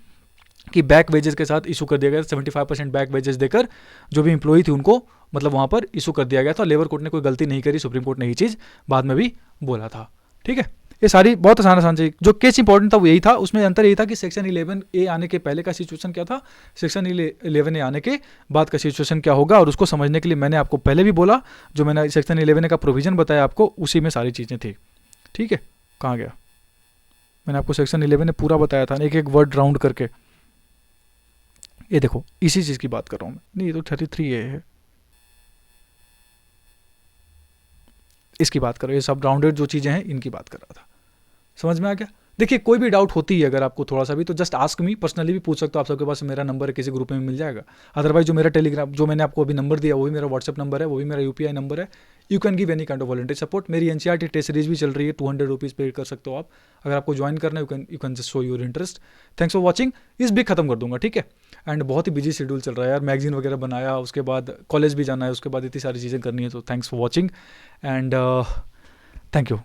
कि बैक वेजेस के साथ इशू कर दिया गया, 75% बैक वेजेस देकर जो भी एम्प्लॉई थी उनको मतलब वहाँ पर इशू कर दिया गया था। लेबर कोर्ट ने कोई गलती नहीं करी, सुप्रीम कोर्ट ने ये चीज़ बाद में भी बोला था। ठीक है, ये सारी बहुत आसान चीज, जो केस इंपॉर्टेंट था वो यही था। उसमें अंतर यही था कि सेक्शन 11A आने के पहले का सिचुएशन क्या था, सेक्शन 11A आने के बाद का सिचुएशन क्या होगा, और उसको समझने के लिए मैंने आपको पहले भी बोला, जो मैंने सेक्शन 11A का प्रोविजन बताया आपको उसी में सारी चीज़ें थी। ठीक है, कहाँ गया, मैंने आपको सेक्शन 11 पूरा बताया था, एक एक वर्ड राउंड करके। ये देखो इसी चीज़ की बात कर रहा हूँ मैं, नहीं ये तो 33A है, इसकी बात कर रहा हूँ, ये सब राउंडेड जो चीज़ें हैं इनकी बात कर रहा था। समझ में आ गया? देखिए कोई भी डाउट होती है अगर आपको थोड़ा सा भी, तो जस्ट आस्क मी, पर्सनली भी पूछ सकते हो, आप सबके पास मेरा नंबर है, किसी ग्रुप में मिल जाएगा। अदरवाइज जो मेरा टेलीग्राम, जो मैंने आपको अभी नंबर दिया, वो भी मेरा व्हाट्सअप नंबर है, वो भी मेरा यूपीआई नंबर है। You can give any kind of volunteer support. मेरी एनसीईआरटी टेस्ट सीरीज भी चल रही है, 200 रुपीज़ पे कर सकते हो आप। अगर आपको ज्वाइन करना है you can just show your interest. Thanks for watching. इस भी खत्म कर दूंगा, ठीक है। एंड बहुत ही बिजी शेड्यूल चल रहा है यार, मैगजीन वगैरह बनाया, उसके बाद कॉलेज भी जाना है, उसके बाद इतनी सारी चीज़ें करनी है, तो thanks for watching and thank you.